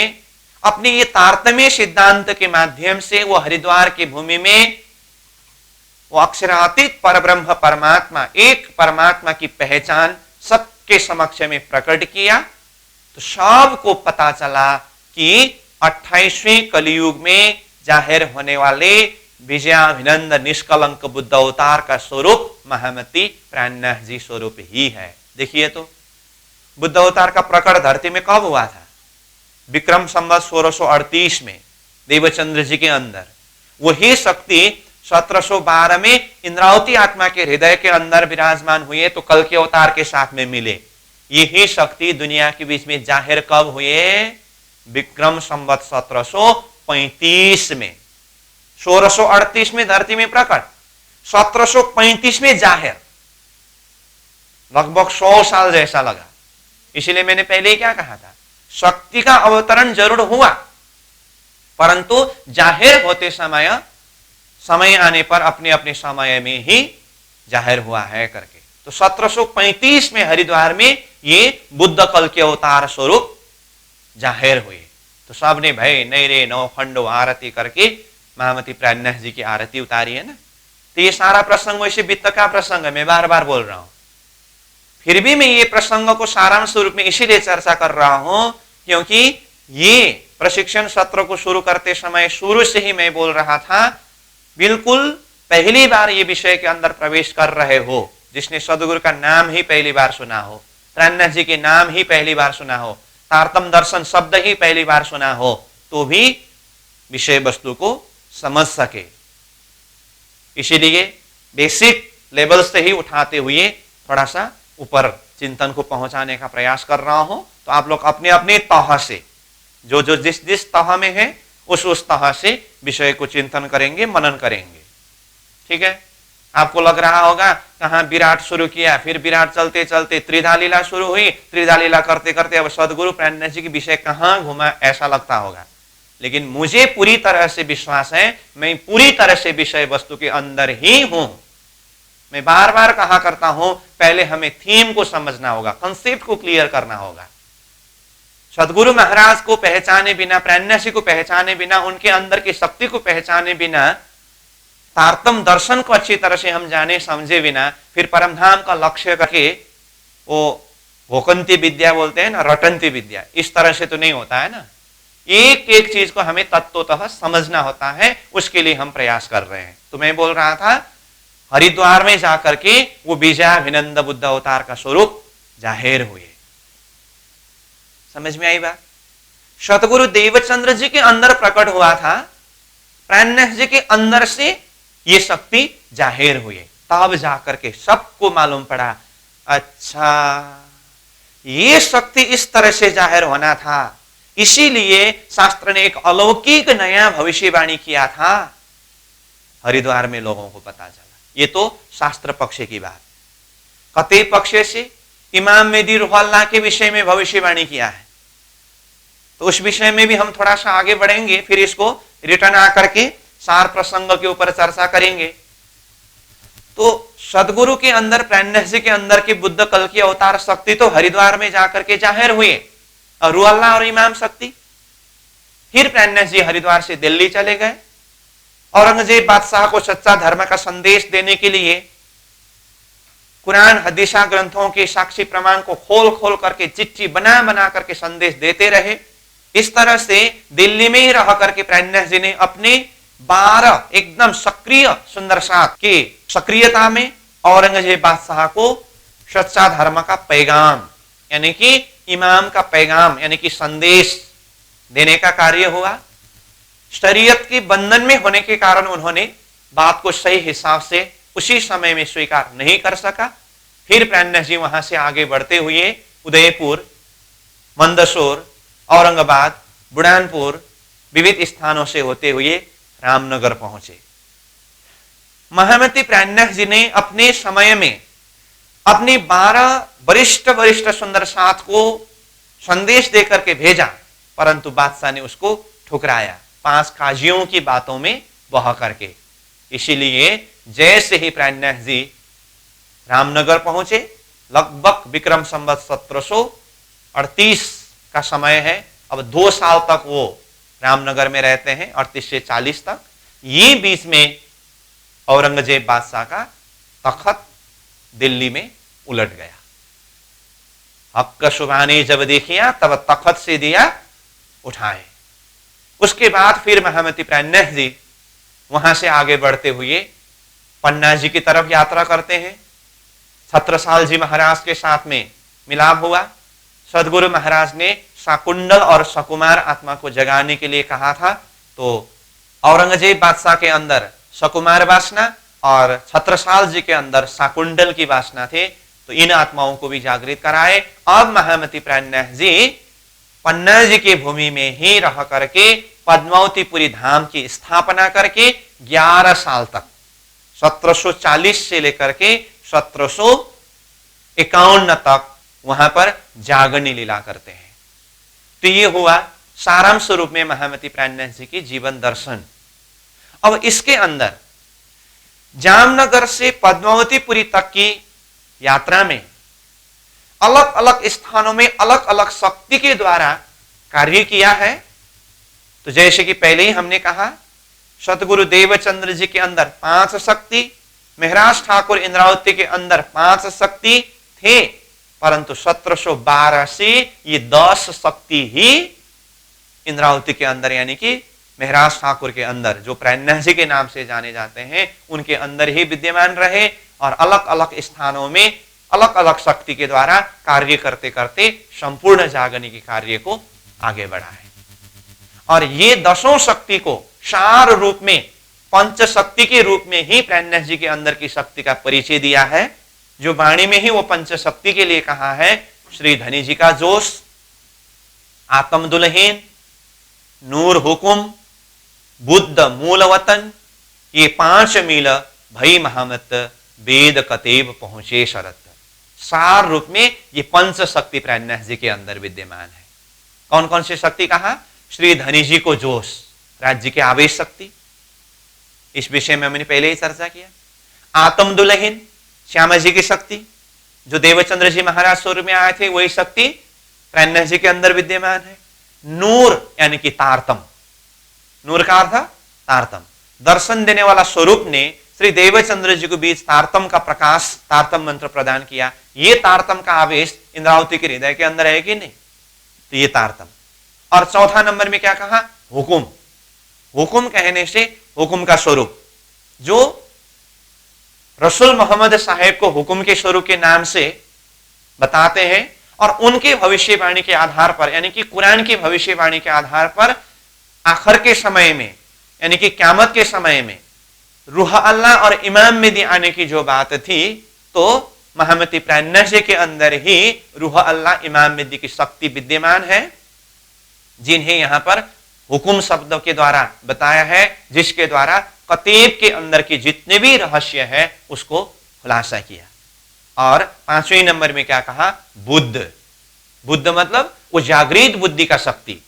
अपने ये तारतम्य सिद्धांत के माध्यम से वो हरिद्वार की भूमि में वो अक्षरातीत परब्रह्म परमात्मा, एक परमात्मा की पहचान सबके समक्ष में प्रकट किया, तो सबको पता चला कि 28वें कलयुग में जाहिर होने वाले विजयाभिनंद निष्कलंक बुद्ध अवतार का स्वरूप महामती प्राणनाथ जी स्वरूप ही है। देखिए तो बुद्ध अवतार का प्रकट धरती में कब हुआ था, विक्रम संवत 1638 में देवचंद्र जी के अंदर। वही शक्ति 1712 में इंद्रावती आत्मा के हृदय के अंदर विराजमान हुए तो कल के अवतार के साथ में मिले। यही शक्ति दुनिया के बीच में जाहिर कब हुए, विक्रम संवत 1735 में। 1638 में धरती में प्रकट, 1735 में जाहिर, लगभग 100 साल जैसा लगा। इसलिए मैंने पहले ही क्या कहा था, शक्ति का अवतरण जरूर हुआ परंतु जाहिर होते समय आने पर अपने अपने समय में ही जाहिर हुआ है करके। तो 1735 में हरिद्वार में ये बुद्ध कल के अवतार स्वरूप जाहिर हुए। तो सबने भाई नैरे नौ खंडो आरती करके महामती प्राणनाथ जी की आरती उतारी है ना। तो ये सारा प्रसंग वैसे वित्त का प्रसंग है, मैं बार बार बोल रहा हूं, फिर भी मैं ये प्रसंग को सारांश रूप में इसीलिए चर्चा कर रहा हूं क्योंकि ये प्रशिक्षण सत्र को शुरू करते समय शुरू से ही मैं बोल रहा था, बिल्कुल पहली बार ये विषय के अंदर प्रवेश कर रहे हो, जिसने सदगुरु का नाम ही पहली बार सुना हो, प्राणनाथ जी के नाम ही पहली बार सुना हो, तारतम दर्शन शब्द ही पहली बार सुना हो, तो भी विषय वस्तु को समझ सके। इसीलिए बेसिक लेवल से ही उठाते हुए थोड़ा सा ऊपर चिंतन को पहुंचाने का प्रयास कर रहा हूं। तो आप लोग अपने अपने तह से जो जिस तह में है उस तह से विषय को चिंतन करेंगे, मनन करेंगे, ठीक है। आपको लग रहा होगा कहाँ विराट शुरू किया, फिर विराट चलते चलते त्रिधा लीला शुरू हुई, त्रिधा लीला करते करते अब सदगुरु प्रेमनाथ जी के विषय कहाँ घुमा, ऐसा लगता होगा। लेकिन मुझे पूरी तरह से विश्वास है, मैं पूरी तरह से विषय वस्तु के अंदर ही हूं। मैं बार बार कहा करता हूं, पहले हमें थीम को समझना होगा, कंसेप्ट को क्लियर करना होगा। सदगुरु महाराज को पहचाने बिना, प्रेमनाथ जी को पहचाने बिना, उनके अंदर की शक्ति को पहचाने बिना, तारतम दर्शन को अच्छी तरह से हम जाने समझे बिना, फिर परमधाम का लक्ष्य करके वो भोकंती विद्या बोलते हैं ना, रटंती विद्या, इस तरह से तो नहीं होता है ना। एक एक चीज को हमें तत्वतः समझना होता है, उसके लिए हम प्रयास कर रहे हैं। तो मैं बोल रहा था, हरिद्वार में जाकर के वो बीजाभिनंद बुद्ध अवतार का स्वरूप जाहिर हुए। समझ में आई बात? सतगुरु देवचंद्र जी के अंदर प्रकट हुआ था, प्रेमनाथ जी के अंदर से ये शक्ति जाहिर हुई, तब जाकर के सबको मालूम पड़ा, अच्छा ये शक्ति इस तरह से जाहिर होना था, इसीलिए शास्त्र ने एक अलौकिक नया भविष्यवाणी किया था। हरिद्वार में लोगों को पता चला। ये तो शास्त्र पक्ष की बात। कते पक्ष से इमाम मेहदी रुहल्लाह के विषय में भविष्यवाणी किया है, तो उस विषय में भी हम थोड़ा सा आगे बढ़ेंगे, फिर इसको रिटर्न आकर के सार प्रसंग के ऊपर चर्चा करेंगे। तो सदगुरु के अंदर, प्रेमनाथ जी के अंदर की बुद्ध कल की अवतार शक्ति तो हरिद्वार में जाकर के जाहिर हुए, और रुहल्लाह और इमाम शक्ति। फिर प्रेमनाथ जी हरिद्वार से दिल्ली चले गए, औरंगजेब बादशाह को सच्चा धर्म का संदेश देने के लिए कुरान हदीसा ग्रंथों के साक्षी प्रमाण को खोल खोल करके, चिट्ठी बना बना करके संदेश देते रहे। इस तरह से दिल्ली में ही रह करके प्रेमनाथ जी ने अपने 12 एकदम सक्रिय सुंदर साथ की सक्रियता में औरंगजेब बादशाह को सच्चा धर्म का पैगाम, यानी कि इमाम का पैगाम, यानी कि संदेश देने का कार्य हुआ। शरीयत के बंधन में होने के कारण उन्होंने बात को सही हिसाब से उसी समय में स्वीकार नहीं कर सका। फिर प्रेमनाथ जी वहां से आगे बढ़ते हुए उदयपुर, मंदसौर, औरंगाबाद, बुरहानपुर, विविध स्थानों से होते हुए रामनगर पहुंचे। महामती प्रेमनाथ जी ने अपने समय में अपने 12 वरिष्ठ सुंदर साथ को संदेश देकर के भेजा, परंतु बादशाह ने उसको ठुकराया 5 काजियों की बातों में बह करके। इसीलिए जैसे ही प्रेमनाथ जी रामनगर पहुंचे, लगभग विक्रम संवत 1738 का समय है, अब 2 साल तक वो रामनगर में रहते हैं, 38 से 40 तक। ये बीच में औरंगजेब बादशाह का तख्त दिल्ली में उलट गया। हक सुबानी जब देखिया तब तख्त से दिया उठाए। उसके बाद फिर महामती प्रेमनाथ जी वहां से आगे बढ़ते हुए पन्ना जी की तरफ यात्रा करते हैं। छत्रसाल जी महाराज के साथ में मिलाप हुआ। सदगुरु महाराज ने शाकुंडल और सकुमार आत्मा को जगाने के लिए कहा था, तो औरंगजेब बादशाह के अंदर सकुमार वासना और छत्रसाल जी के अंदर शाकुंडल की वासना थे, तो इन आत्माओं को भी जागृत कराए। अब महामती प्रेमनाथ जी पन्ना जी की भूमि में ही रह करके पद्मावतीपुरी धाम की स्थापना करके 11 साल तक 1740 से लेकर के 1751 तक वहां पर जागरणी लीला करते हैं। तो ये हुआ सारांश स्वरूप में महामती प्रेमनाथ जी की जीवन दर्शन। अब इसके अंदर जामनगर से पद्मावतीपुरी तक की यात्रा में अलग अलग स्थानों में अलग अलग शक्ति के द्वारा कार्य किया है। तो जैसे कि पहले ही हमने कहा, सतगुरु देवचंद्र जी के अंदर 5 शक्ति, महराज ठाकुर इंद्रावती के अंदर 5 शक्ति थे, परंतु 1712 से ये 10 शक्ति ही इंद्रावती के अंदर, यानी कि महराज ठाकुर के अंदर, जो प्रेमनाथ जी के नाम से जाने जाते हैं, उनके अंदर ही विद्यमान रहे और अलग अलग स्थानों में अलग अलग शक्ति के द्वारा कार्य करते करते संपूर्ण जागरणी के कार्य को आगे बढ़ाए। और ये 10 शक्ति को सार रूप में, पंच शक्ति के रूप में ही प्रेमनाथ जी के अंदर की शक्ति का परिचय दिया है। जो वाणी में ही वो पंच शक्ति के लिए कहा है, श्री धनी जी का जोश, आत्म दुल्हीन, नूर हुकुम, बुद्ध मूल वतन, ये 5 मील भई महामत वेद कतेब पहुंचे शरत। सार रूप में ये पंच शक्ति प्राणनाथ जी के अंदर विद्यमान है। कौन कौन सी शक्ति कहा? श्री धनी जी को जोश, राज्य के आवेश शक्ति, इस विषय में हमने पहले ही चर्चा किया। आत्म दुलहीन श्यामा जी की शक्ति, जो देवचंद्र जी महाराज स्वरूप में आए थे, वही शक्ति प्राणनाथ जी के अंदर विद्यमान है। नूर यानी कि तारतम, नूर का अर्थ तारतम, दर्शन देने वाला स्वरूप ने श्री देवचंद्र जी को बीच तारतम का प्रकाश, तारतम मंत्र प्रदान किया। ये तारतम का आवेश इंद्रावती के हृदय के अंदर है कि नहीं? तो ये तारतम। और चौथा नंबर में क्या कहा? हुकुम। हुकुम कहने से हुकुम का स्वरूप, जो रसूल मोहम्मद साहेब को हुकुम के स्वरूप के नाम से बताते हैं, और उनके भविष्यवाणी के आधार पर, यानी कि कुरान की भविष्यवाणी के आधार पर आखिर के समय में, यानी कि क़यामत के समय में रूह अल्लाह और इमाम मेहदी आने की जो बात थी, तो महमती प्राणनाथ जी के अंदर ही रूह अल्लाह इमाम मेहदी की शक्ति विद्यमान है, जिन्हें यहां पर हुकुम शब्द के द्वारा बताया है, जिसके द्वारा कतीब के अंदर के जितने भी रहस्य है उसको खुलासा किया। और पांचवें नंबर में क्या कहा? बुद्ध। बुद्ध मतलब वो जागृत बुद्धि का शक्ति,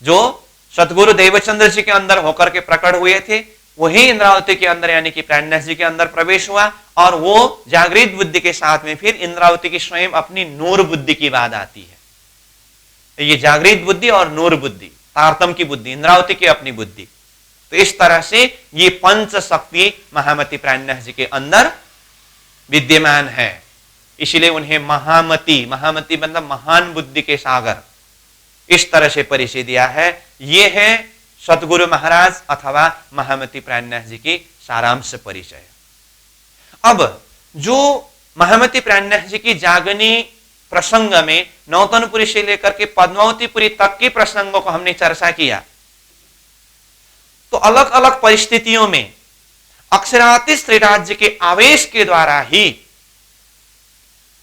जो सतगुरु देवचंद्र जी के अंदर होकर के प्रकट हुए थे, वही इंद्रावती के अंदर यानी कि प्राणनाथ जी के अंदर प्रवेश हुआ। और वो जागृत बुद्धि के साथ में फिर इंद्रावती की स्वयं अपनी नूर बुद्धि की बात आती है। ये जागृत बुद्धि और नूर बुद्धि, तारतम की बुद्धि, इंद्रावती की अपनी बुद्धि। तो इस तरह से ये पंच शक्ति महामती प्राणनाथ जी के अंदर विद्यमान है। इसलिए उन्हें महामती, महामती मतलब महान बुद्धि के सागर, इस तरह से परिचय दिया है। ये है सतगुरु महाराज अथवा महामती प्राणनाथ जी की सारांश परिचय। अब जो महामती प्राणनाथ जी की जागनी प्रसंग में नौतनपुरी से लेकर के पद्मावतीपुरी तक के प्रसंगों को हमने चर्चा किया, तो अलग अलग परिस्थितियों में अक्षरातीत श्री राज्य के आवेश के द्वारा ही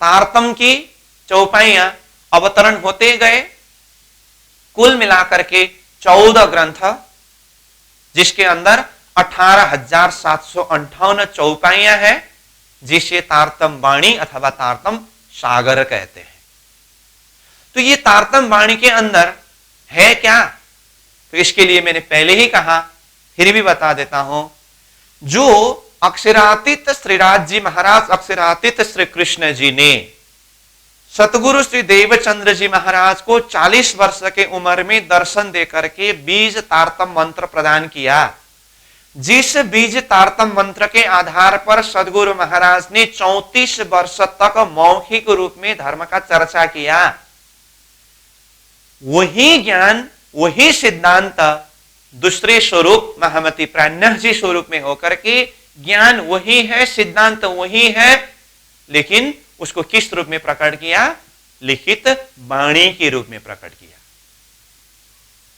तारतम की चौपाइयां अवतरण होते गए। कुल मिलाकर के 14 ग्रंथ, जिसके अंदर 18,758 चौपाइयां हैं, जिसे तारतम वाणी अथवा तारतम सागर कहते हैं। तो ये तारतम वाणी के अंदर है क्या? तो इसके लिए मैंने पहले ही कहा, फिर भी बता देता हूं। जो अक्षरातीत श्रीराज जी महाराज, अक्षरातीत श्री कृष्ण जी ने सतगुरु श्री देवचंद्र जी महाराज को 40 वर्ष के उम्र में दर्शन देकर के बीज तारतम मंत्र प्रदान किया। जिस बीज तारतम मंत्र के आधार पर सदगुरु महाराज ने 34 वर्ष तक मौखिक रूप में धर्म का चर्चा किया, वही ज्ञान, वही सिद्धांत दूसरे स्वरूप महामती प्राणनाथ जी स्वरूप में होकर के ज्ञान वही है, सिद्धांत वही है, लेकिन उसको किस रूप में प्रकट किया? लिखित वाणी के रूप में प्रकट किया।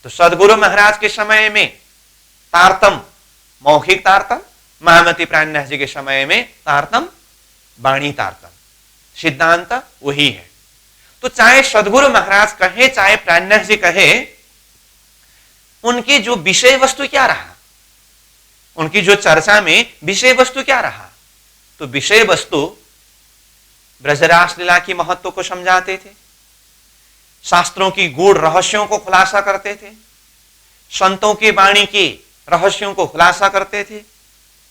तो सदगुरु महाराज के समय में तारतम मौखिक तारतम, महामती प्राणनाथ जी के समय में तारतम वाणी तारतम, सिद्धांत वही है। तो चाहे सदगुरु महाराज कहे चाहे प्राणनाथ जी कहे, उनकी जो विषय वस्तु क्या रहा, उनकी जो चर्चा में विषय वस्तु क्या रहा? तो विषय वस्तु ब्रजरास लीला की महत्व को समझाते थे, शास्त्रों की गूढ़ रहस्यों को खुलासा करते थे, संतों की वाणी के रहस्यों को खुलासा करते थे।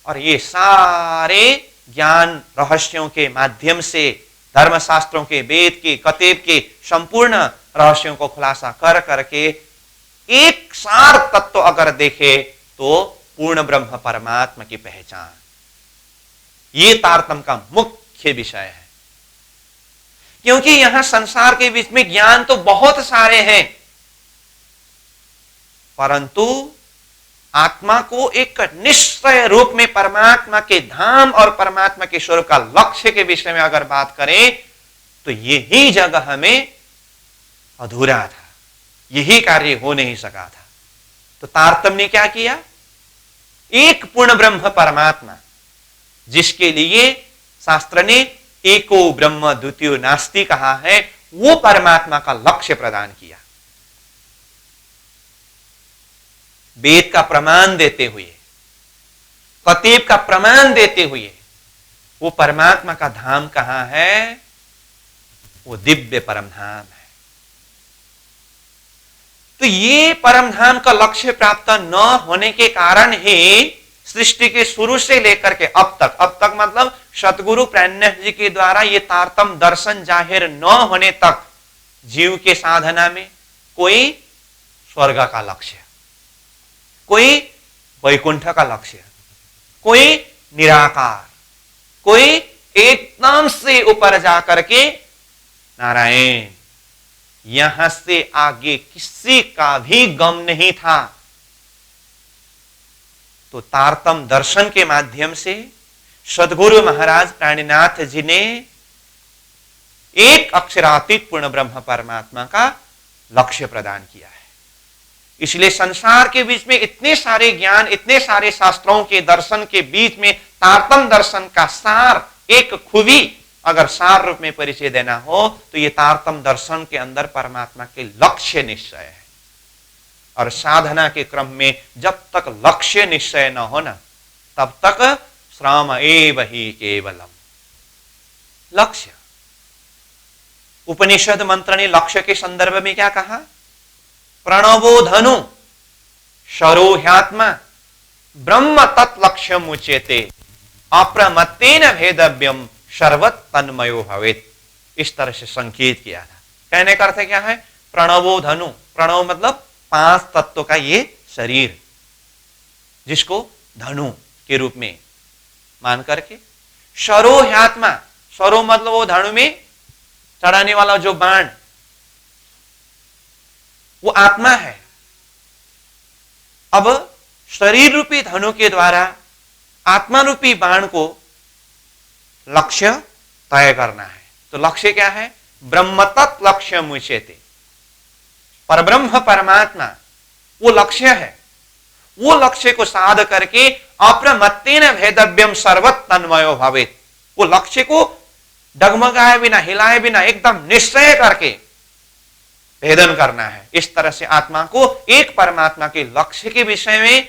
और ये सारे ज्ञान रहस्यों के माध्यम से धर्मशास्त्रों के, वेद के, कतेब के संपूर्ण रहस्यों को खुलासा कर करके एक सार तत्व अगर देखे तो पूर्ण ब्रह्म परमात्मा की पहचान, ये तारतम का मुख्य विषय है। क्योंकि यहां संसार के बीच में ज्ञान तो बहुत सारे हैं, परंतु आत्मा को एक निश्चय रूप में परमात्मा के धाम और परमात्मा के स्वरूप का लक्ष्य के विषय में अगर बात करें तो यही जगह हमें अधूरा था, यही कार्य हो नहीं सका था। तो तारतम ने क्या किया? एक पूर्ण ब्रह्म परमात्मा, जिसके लिए शास्त्र ने एको ब्रह्म द्वितीयो नास्ति कहा है, वो परमात्मा का लक्ष्य प्रदान किया। वेद का प्रमाण देते हुए कतीब का प्रमाण देते हुए वो परमात्मा का धाम कहां है? वो दिव्य परम धाम है। तो ये परम धाम का लक्ष्य प्राप्त न होने के कारण ही सृष्टि के शुरू से लेकर के अब तक मतलब सतगुरु प्राणनाथ जी के द्वारा ये तारतम दर्शन जाहिर न होने तक जीव के साधना में कोई स्वर्ग का लक्ष्य, कोई वैकुंठ का लक्ष्य, कोई निराकार, कोई एकदम से ऊपर जाकर के नारायण, यहां से आगे किसी का भी गम नहीं था। तो तारतम दर्शन के माध्यम से सद्गुरु महाराज प्राणनाथ जी ने एक अक्षरातीत पूर्ण ब्रह्म परमात्मा का लक्ष्य प्रदान किया है। इसलिए संसार के बीच में इतने सारे ज्ञान, इतने सारे शास्त्रों के दर्शन के बीच में तारतम दर्शन का सार, एक खूबी अगर सार रूप में परिचय देना हो तो ये तारतम दर्शन के अंदर परमात्मा के लक्ष्य निश्चय है। और साधना के क्रम में जब तक लक्ष्य निश्चय न हो ना, तब तक श्रम एव ही केवलम। लक्ष्य, उपनिषद मंत्र ने लक्ष्य के संदर्भ में क्या कहा? प्रणवो धनु शरोह्यात्मा ब्रह्म तत्लक्ष्य मुच्यते अप्रमत्तेन भेदव्यम सर्वत तन्मयो भवेत्। इस तरह से संकेत किया था। कहने का अर्थ क्या है? प्रणवो धनु, प्रणव मतलब 5 तत्वों का ये शरीर, जिसको धनु के रूप में मान करके, शरोह्यात्मा, शरो मतलब वो धनु में चढ़ाने वाला जो बाण, वो आत्मा है। अब शरीर रूपी धनु के द्वारा आत्मा रूपी बाण को लक्ष्य तय करना है। तो लक्ष्य क्या है? ब्रह्म तत् लक्ष्य मुच्यते, परब्रह्म परमात्मा वो लक्ष्य है। वो लक्ष्य को साध करके अप्रमत्तेन भेदव्यम सर्वत तन्मयो भवेत्, वो लक्ष्य को डगमगाए बिना, हिलाए बिना एकदम निश्चय करके भेदन करना है। इस तरह से आत्मा को एक परमात्मा के लक्ष्य के विषय में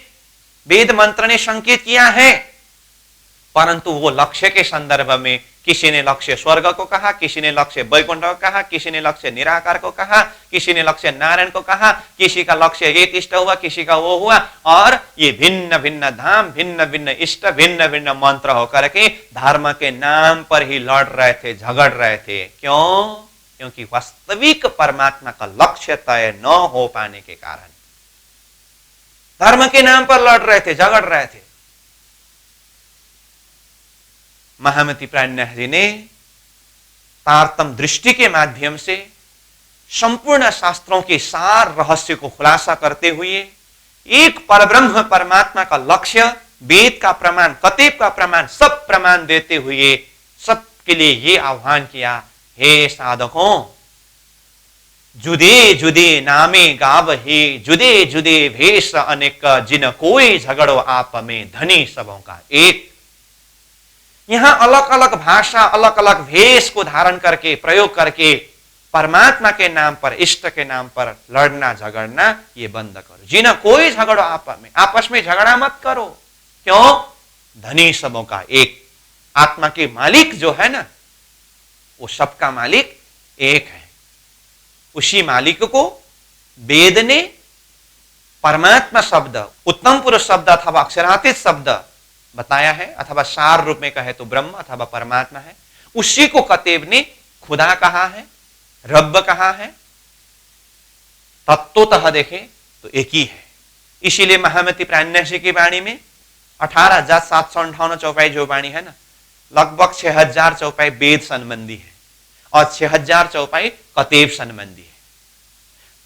वेद मंत्र ने संकेत किया है। परंतु वो लक्ष्य के संदर्भ में किसी ने लक्ष्य स्वर्ग को कहा, किसी ने लक्ष्य वैकुंठ को कहा, किसी ने लक्ष्य निराकार को कहा, किसी ने लक्ष्य नारायण को कहा, किसी का लक्ष्य ये इष्ट हुआ, किसी का वो हुआ। और ये भिन्न भिन्न धाम, भिन्न भिन्न इष्ट, भिन्न भिन्न मंत्र होकर के धर्म के नाम पर ही लड़ रहे थे, झगड़ रहे थे। क्यों? क्योंकि वास्तविक परमात्मा का लक्ष्य तय न हो पाने के कारण धर्म के नाम पर लड़ रहे थे, झगड़ रहे थे। महामती प्राणनाथ जी ने तारतम दृष्टि के माध्यम से संपूर्ण शास्त्रों के सार रहस्य को खुलासा करते हुए एक परब्रह्म परमात्मा का लक्ष्य, वेद का प्रमाण, कतीब का प्रमाण, सब प्रमाण देते हुए सबके लिए ये आह्वान किया, हे साधकों, जुदे जुदे नामे गावहे, जुदे जुदे भेष अनेक, जिन कोई झगड़ो आप में धनी सबों का एक। यहां अलग अलग भाषा, अलग अलग भेष को धारण करके, प्रयोग करके परमात्मा के नाम पर, इष्ट के नाम पर लड़ना झगड़ना ये बंद करो। जिन कोई झगड़ो आप में, आपस में झगड़ा मत करो। क्यों? धनी सबों का एक। आत्मा के मालिक जो है ना, वो सबका मालिक एक है। उसी मालिक को वेद ने परमात्मा शब्द, उत्तम पुरुष शब्द अथवा अक्षरातीत शब्द बताया है, अथवा सार रूप में कहे तो ब्रह्म अथवा परमात्मा है। उसी को कतीब ने खुदा कहा है, रब कहा है। तत्वतः देखें तो एक ही है। इसीलिए महामती प्राणनाथ जी की वाणी में 18,758 चौपाई जो वाणी है ना, लगभग 6,000 चौपाई वेद संबंधी है और 6,000 चौपाई कतीब संबंधी है।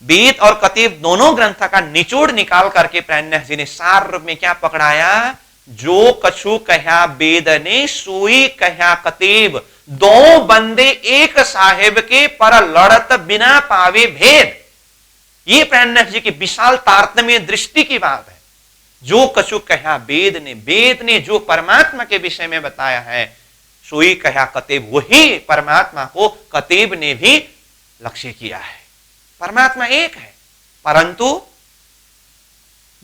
वेद और कतीब दोनों ग्रंथ का निचोड़ निकाल करके प्राणनाथ जी ने सार रूप में क्या पकड़ाया? जो कछु कहा वेद ने, सोई कहा कतीब, दो बंदे एक साहेब के पर लड़त बिना पावे भेद। ये प्राणनाथ जी की विशाल तारतम्य दृष्टि की बात है। जो कछु कहा वेद ने जो परमात्मा के विषय में बताया है, सोई कहा कतीब, वही परमात्मा को कतीब ने भी लक्ष्य किया है। परमात्मा एक है, परंतु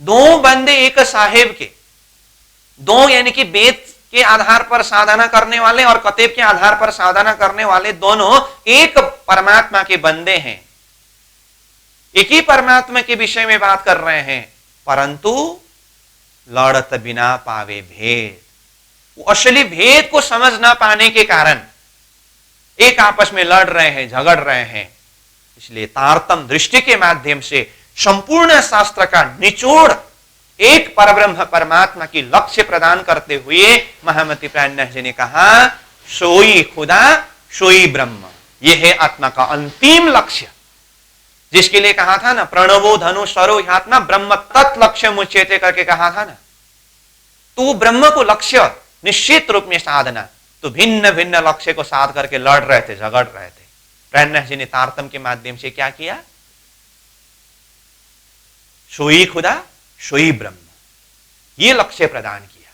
दो बंदे एक साहेब के, दो यानी कि वेद के आधार पर साधना करने वाले और कतेब के आधार पर साधना करने वाले दोनों एक परमात्मा के बंदे हैं, एक ही परमात्मा के विषय में बात कर रहे हैं, परंतु लड़त बिना पावे भेद। वो असली भेद को समझ ना पाने के कारण एक आपस में लड़ रहे हैं, झगड़ रहे हैं। इसलिए तारतम दृष्टि के माध्यम से संपूर्ण शास्त्र का निचोड़ एक परब्रह्म परमात्मा की लक्ष्य प्रदान करते हुए महामती प्राणनाथ जी ने कहा, सोई खुदा सोई ब्रह्म, यह है आत्मा का अंतिम लक्ष्य। जिसके लिए कहा था ना, प्रणवो धनु सरो ह्यात्मा ब्रह्म तत् लक्ष्य मुच्यते करके कहा था ना। तो ब्रह्म को लक्ष्य निश्चित रूप में साधना, तो भिन्न भिन्न लक्ष्य को साध करके लड़ रहे थे, झगड़ रहे थे। प्राणनाथ जी ने तारतम के माध्यम से क्या किया, सोई खुदा सोई ब्रह्म, ये लक्ष्य प्रदान किया।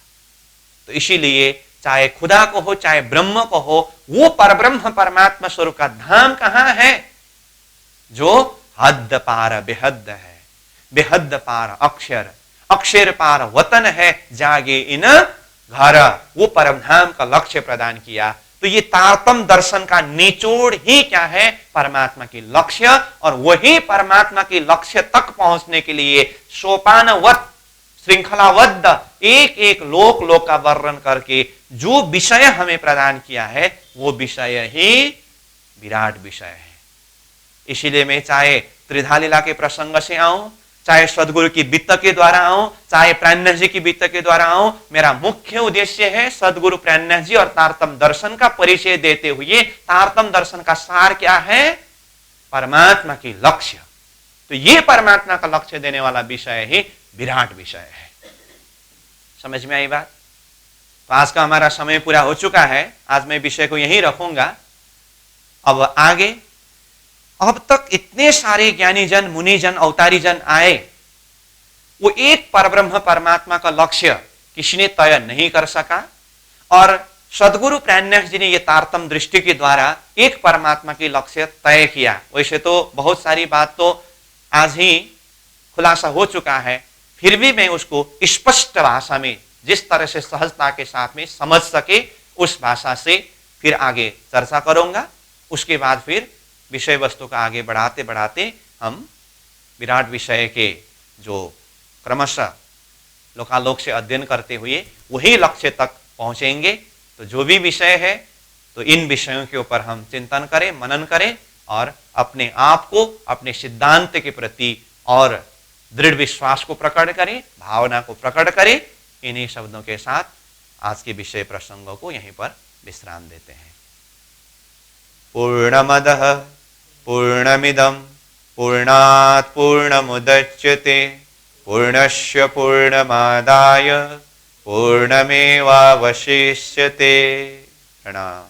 तो इसीलिए चाहे खुदा को हो चाहे ब्रह्म को हो, वो परब्रह्म परमात्मा स्वरूप का धाम कहां है, जो हद पार बेहद है, बेहद पार अक्षर, अक्षर पार वतन है, जागे इन घर, वो परम धाम का लक्ष्य प्रदान किया। तो ये तारतम दर्शन का निचोड़ ही क्या है, परमात्मा की लक्ष्य। और वही परमात्मा के लक्ष्य तक पहुंचने के लिए सोपानवत श्रृंखलाबद्ध एक एक लोक लोक का वर्णन करके जो विषय हमें प्रदान किया है, वो विषय ही विराट विषय है। इसीलिए मैं चाहे त्रिधा लीला के प्रसंग से आऊं, चाहे सदगुरु की वित्त के द्वारा आऊं, चाहे प्राणनाथ जी की वित्त के द्वारा आऊं, मेरा मुख्य उद्देश्य है सदगुरु प्राणनाथ जी और तारतम दर्शन का परिचय देते हुए तारतम दर्शन का सार क्या है, परमात्मा की लक्ष्य। तो ये परमात्मा का लक्ष्य देने वाला विषय ही विराट विषय है। समझ में आई बात? तो आज का हमारा समय पूरा हो चुका है, आज मैं विषय को यहीं रखूंगा। अब आगे, अब तक इतने सारे ज्ञानी जन, मुनि जन, अवतारी जन आए, वो एक परब्रह्म परमात्मा का लक्ष्य किसी ने तय नहीं कर सका। और सदगुरु प्राणनाथ जी ने ये तारतम दृष्टि के द्वारा एक परमात्मा की लक्ष्य तय किया। वैसे तो बहुत सारी बात तो आज ही खुलासा हो चुका है, फिर भी मैं उसको स्पष्ट भाषा में जिस तरह से सहजता के साथ में समझ सके, उस भाषा से फिर आगे चर्चा करूंगा। उसके बाद फिर विषय वस्तु का आगे बढ़ाते बढ़ाते हम विराट विषय के जो क्रमशः लोकालोक से अध्ययन करते हुए वही लक्ष्य तक पहुंचेंगे। तो जो भी विषय है, तो इन विषयों के ऊपर हम चिंतन करें, मनन करें और अपने आप को अपने सिद्धांत के प्रति और दृढ़ विश्वास को प्रकट करें, भावना को प्रकट करें। इन्हीं शब्दों के साथ आज के विषय प्रसंगों को यहीं पर विश्राम देते हैं। पूर्णमदः पूर्णमिदं पूर्णात् पूर्णमुदच्यते पूर्णस्य पूर्णमादाय पूर्णमेवावशिष्यते। प्रणाम।